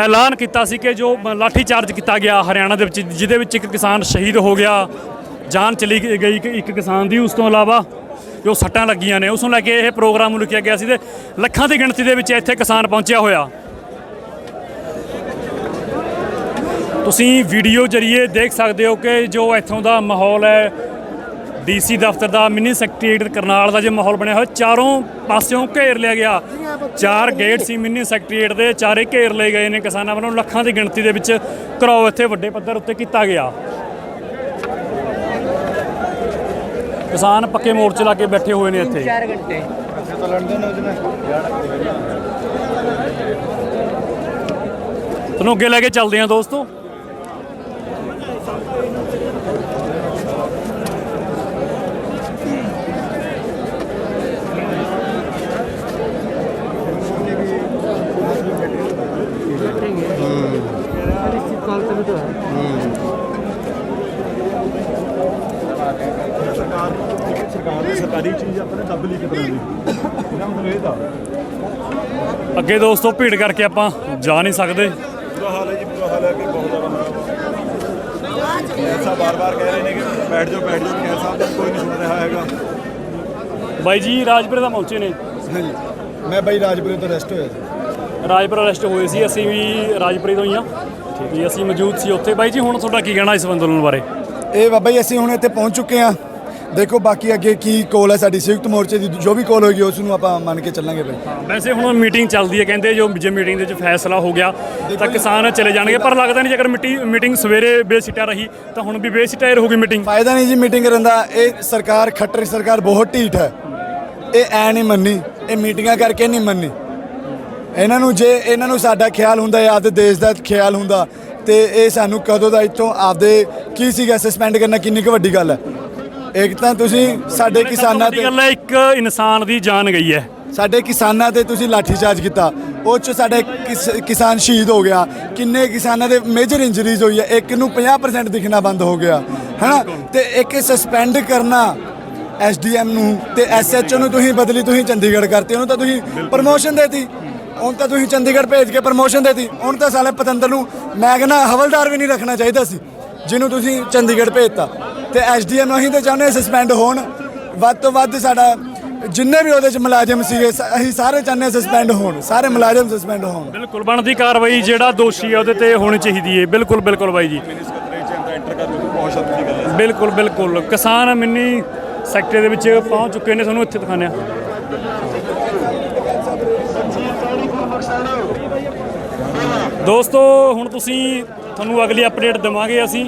ਐਲਾਨ ਕੀਤਾ ਸੀ ਕਿ ਜੋ ਲਾਠੀ ਚਾਰਜ ਕੀਤਾ ਗਿਆ ਹਰਿਆਣਾ ਦੇ ਵਿੱਚ, ਜਿਹਦੇ ਵਿੱਚ ਇੱਕ ਕਿਸਾਨ ਸ਼ਹੀਦ ਹੋ ਗਿਆ, ਜਾਨ ਚਲੀ ਗਈ ਇੱਕ ਕਿਸਾਨ ਦੀ। ਉਸ ਤੋਂ ਇਲਾਵਾ ਜੋ ਸੱਟਾਂ ਲੱਗੀਆਂ ਨੇ, ਉਸ ਨੂੰ ਲੈ ਕੇ ਇਹ ਪ੍ਰੋਗਰਾਮ ਨੂੰ ਲਿਖਿਆ ਗਿਆ ਸੀ ਤੇ ਲੱਖਾਂ ਦੀ ਗਿਣਤੀ ਦੇ ਵਿੱਚ ਇੱਥੇ ਕਿਸਾਨ ਪਹੁੰਚਿਆ ਹੋਇਆ। ਤੁਸੀਂ ਵੀਡੀਓ ਜਰੀਏ ਦੇਖ ਸਕਦੇ ਹੋ ਕਿ ਜੋ ਇੱਥੋਂ ਦਾ ਮਾਹੌਲ ਹੈ, ਡੀਸੀ ਦਫ਼ਤਰ ਦਾ, ਮਿੰਨੀ ਸੈਕਟਰੀਏਟ ਕਰਨਾਲ ਦਾ ਜੇ ਮਾਹੌਲ ਬਣਿਆ ਹੋਇਆ, ਚਾਰੋਂ ਪਾਸਿਓਂ ਘੇਰ ਲਿਆ ਗਿਆ। 4 ਗੇਟ ਸੀ ਮਿੰਨੀ ਸੈਕਟਰੀਏਟ ਦੇ, ਚਾਰੇ ਘੇਰ ਲਏ ਗਏ ਨੇ ਕਿਸਾਨਾਂ ਵੱਲੋਂ। ਲੱਖਾਂ ਦੀ ਗਿਣਤੀ ਦੇ ਵਿੱਚ ਘਿਰਾਓ ਇੱਥੇ ਵੱਡੇ ਪੱਧਰ ਉੱਤੇ ਕੀਤਾ ਗਿਆ। ਕਿਸਾਨ ਪੱਕੇ ਮੋਰਚੇ ਲਾ ਕੇ ਬੈਠੇ ਹੋਏ ਨੇ ਇੱਥੇ।
4 ਘੰਟੇ
ਤੁਹਾਨੂੰ ਅੱਗੇ ਲੈ ਕੇ ਚੱਲਦੇ ਹਾਂ ਦੋਸਤੋ।
ਸਰਕਾਰੀ ਚੀਜ਼ ਆਪਣੇ ਦੱਬ ਲਈ ਕਿਦਾਂ ਦੀ ਇਹਦਾ ਮਤਲਬ ਇਹ ਤਾਂ
ਅੱਗੇ ਦੋਸਤੋ ਭੀੜ ਕਰਕੇ ਆਪਾਂ ਜਾ ਨਹੀਂ ਸਕਦੇ।
ਬੁਰਾ ਹਾਲ ਹੈ ਜੀ, ਬੁਰਾ ਹਾਲ ਹੈ ਕਿ ਬਹੁਤ ਜ਼ਿਆਦਾ ਐਸਾ ਬਾਰ-ਬਾਰ ਕਹਿ ਰਹੇ ਨੇ ਕਿ ਬੈਠ ਜਾਓ ਖੈਰ ਸਾਹਿਬ, ਕੋਈ ਨਹੀਂ ਸੁਣ ਰਿਹਾ ਹੈਗਾ।
ਬਾਈ ਜੀ ਰਾਜਪੁਰੇ ਦਾ ਪਹੁੰਚੇ ਨੇ।
ਹਾਂਜੀ, ਮੈਂ ਬਾਈ ਰਾਜਪੁਰੇ ਤੋਂ ਅਰੈਸਟ ਹੋਇਆ ਸੀ।
ਰਾਜਪੁਰਾ ਅਰੈਸਟ ਹੋਏ ਸੀ, ਅਸੀਂ ਵੀ ਰਾਜਪੁਰੇ ਤੋਂ ਹੀ ਆ ਜੀ, ਅਸੀਂ ਮੌਜੂਦ ਸੀ ਉੱਥੇ। ਬਾਈ ਜੀ ਹੁਣ ਤੁਹਾਡਾ ਕੀ ਕਹਿਣਾ ਇਸ ਅੰਦੋਲਨ ਬਾਰੇ?
ਇਹ ਬਾਬਾ ਜੀ ਅਸੀਂ ਹੁਣ ਇੱਥੇ ਪਹੁੰਚ ਚੁੱਕੇ ਹਾਂ। ਦੇਖੋ ਬਾਕੀ ਅੱਗੇ ਕੀ ਕੋਲ ਹੈ ਸਾਡੀ ਸੰਯੁਕਤ ਮੋਰਚੇ ਦੀ, ਜੋ ਵੀ ਕੋਲ ਹੋਏਗੀ ਉਸ ਨੂੰ ਆਪਾਂ ਮੰਨ ਕੇ ਚੱਲਾਂਗੇ ਬਾਈ।
ਵੈਸੇ ਹੁਣ ਮੀਟਿੰਗ ਚੱਲਦੀ ਹੈ, ਕਹਿੰਦੇ ਜੇ ਮੀਟਿੰਗ ਦੇ ਵਿੱਚ ਫੈਸਲਾ ਹੋ ਗਿਆ ਤਾਂ ਕਿਸਾਨ ਚਲੇ ਜਾਣਗੇ, ਪਰ ਲੱਗਦਾ ਨਹੀਂ ਜੇਕਰ ਮੀਟਿੰਗ ਸਵੇਰੇ ਬੇਸਿੱਟਾ ਰਹੀ ਤਾਂ ਹੁਣ ਵੀ ਬੇਸਿੱਟਾ ਰਹੂਗੀ ਮੀਟਿੰਗ।
ਫਾਇਦਾ ਨਹੀਂ ਜੀ ਮੀਟਿੰਗ ਕਰਨ ਦਾ। ਇਹ ਸਰਕਾਰ ਖੱਟਰ ਸਰਕਾਰ ਬਹੁਤ ਢੀਠ ਹੈ। ਇਹ ਐ ਨਹੀਂ ਮੰਨੀ, ਇਹ ਮੀਟਿੰਗਾਂ ਕਰਕੇ ਨਹੀਂ ਮੰਨੀ। ਇਹਨਾਂ ਨੂੰ ਸਾਡਾ ਖਿਆਲ ਹੁੰਦਾ, ਆਪਦੇ ਦੇਸ਼ ਦਾ ਖਿਆਲ ਹੁੰਦਾ, ਤੇ ਇਹ ਸਾਨੂੰ ਕਦੋਂ ਦਾ ਇੱਥੋਂ ਆਪਦੇ ਕੀ ਸੀਗਾ ਸਸਪੈਂਡ ਕਰਨਾ ਕਿੰਨੀ ਕੁ ਵੱਡੀ ਗੱਲ ਹੈ। ਇੱਕ ਤਾਂ ਤੁਸੀਂ ਸਾਡੇ ਕਿਸਾਨਾਂ ਤੇ
ਗੱਲ ਹੈ, ਇੱਕ ਇਨਸਾਨ ਦੀ ਜਾਨ ਗਈ ਹੈ।
ਸਾਡੇ ਕਿਸਾਨਾਂ ਤੇ ਤੁਸੀਂ ਲਾਠੀਚਾਰਜ ਕੀਤਾ, ਉਹ 'ਚ ਸਾਡੇ ਕਿਸਾਨ ਸ਼ਹੀਦ ਹੋ ਗਿਆ। ਕਿੰਨੇ ਕਿਸਾਨਾਂ ਦੇ ਮੇਜਰ ਇੰਜਰੀਜ਼ ਹੋਈ ਹੈ, ਇੱਕ ਨੂੰ 50% ਦਿਖਣਾ ਬੰਦ ਹੋ ਗਿਆ ਹੈ ਨਾ। ਤੇ ਇੱਕ ਸਸਪੈਂਡ ਕਰਨਾ SDM ਨੂੰ ਤੇ SHO ਨੂੰ ਤੁਸੀਂ ਬਦਲੀ, ਤੁਸੀਂ ਚੰਡੀਗੜ੍ਹ ਕਰਤੀ। ਉਹਨੂੰ ਤਾਂ ਤੁਸੀਂ ਪ੍ਰਮੋਸ਼ਨ ਦੇਤੀ, ਹੁਣ ਤਾਂ ਤੁਸੀਂ ਚੰਡੀਗੜ੍ਹ ਭੇਜ ਕੇ ਪ੍ਰਮੋਸ਼ਨ ਦੇਤੀ। ਹੁਣ ਤਾਂ ਸਾਲੇ ਪਤੰਦਰ ਨੂੰ ਮੈਂ ਕਹਿੰਦਾ ਹਵਲਦਾਰ ਵੀ ਨਹੀਂ ਰੱਖਣਾ ਚਾਹੀਦਾ ਸੀ, ਜਿਹਨੂੰ ਤੁਸੀਂ ਚੰਡੀਗੜ੍ਹ ਭੇਜਤਾ। ਤੇ SDM ਅਸੀਂ ਤਾਂ ਚਾਹੁੰਦੇ ਸਸਪੈਂਡ ਹੋਣ, ਵੱਧ ਤੋਂ ਵੱਧ ਸਾਡਾ ਜਿੰਨੇ ਵੀ ਉਹਦੇ 'ਚ ਮੁਲਾਜ਼ਮ ਸੀਗੇ ਅਸੀਂ ਸਾਰੇ ਚਾਹੁੰਦੇ ਸਸਪੈਂਡ ਹੋਣ, ਸਾਰੇ ਮੁਲਾਜ਼ਮ ਸਸਪੈਂਡ ਹੋਣ।
ਬਿਲਕੁਲ ਬਣਦੀ ਕਾਰਵਾਈ ਜਿਹੜਾ ਦੋਸ਼ੀ ਹੈ ਉਹਦੇ ਤੇ ਹੋਣੀ ਚਾਹੀਦੀ ਹੈ। ਬਿਲਕੁਲ ਬਿਲਕੁਲ ਬਾਈ ਜੀ, ਬਿਲਕੁਲ ਬਿਲਕੁਲ। ਕਿਸਾਨ ਮਿੰਨੀ ਸੈਕਟਰ ਦੇ ਵਿੱਚ ਪਹੁੰਚ ਚੁੱਕੇ ਨੇ, ਤੁਹਾਨੂੰ ਇੱਥੇ ਦਿਖਾਉਂਦੇ ਹਾਂ। ਦੋਸਤੋ ਹੁਣ ਤੁਹਾਨੂੰ ਅਗਲੀ ਅਪਡੇਟ ਦੇਵਾਂਗੇ ਅਸੀਂ।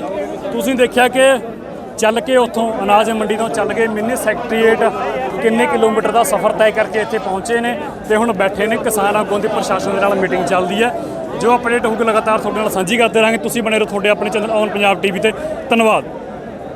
ਤੁਸੀਂ ਦੇਖਿਆ ਕਿ ਚੱਲ ਕੇ ਉੱਥੋਂ ਅਨਾਜ ਮੰਡੀ ਤੋਂ ਚੱਲ ਕੇ ਮਿੰਨੀ ਸੈਕਟਰੀਏਟ ਕਿੰਨੇ ਕਿਲੋਮੀਟਰ ਦਾ ਸਫ਼ਰ ਤੈਅ ਕਰਕੇ ਇੱਥੇ ਪਹੁੰਚੇ ਨੇ ਤੇ ਹੁਣ ਬੈਠੇ ਨੇ। ਕਿਸਾਨ ਆਗੂਆਂ ਦੀ ਪ੍ਰਸ਼ਾਸਨ ਦੇ ਨਾਲ ਮੀਟਿੰਗ ਚੱਲਦੀ ਹੈ। ਜੋ ਅਪਡੇਟ ਹੋਊਗੀ ਲਗਾਤਾਰ ਤੁਹਾਡੇ ਨਾਲ ਸਾਂਝੀ ਕਰਦੇ ਰਹਾਂਗੇ। ਤੁਸੀਂ ਬਣੇ ਰਹੋ ਤੁਹਾਡੇ ਆਪਣੇ ਚੈਨਲ ਔਨ ਪੰਜਾਬ TV ਤੇ। ਧੰਨਵਾਦ।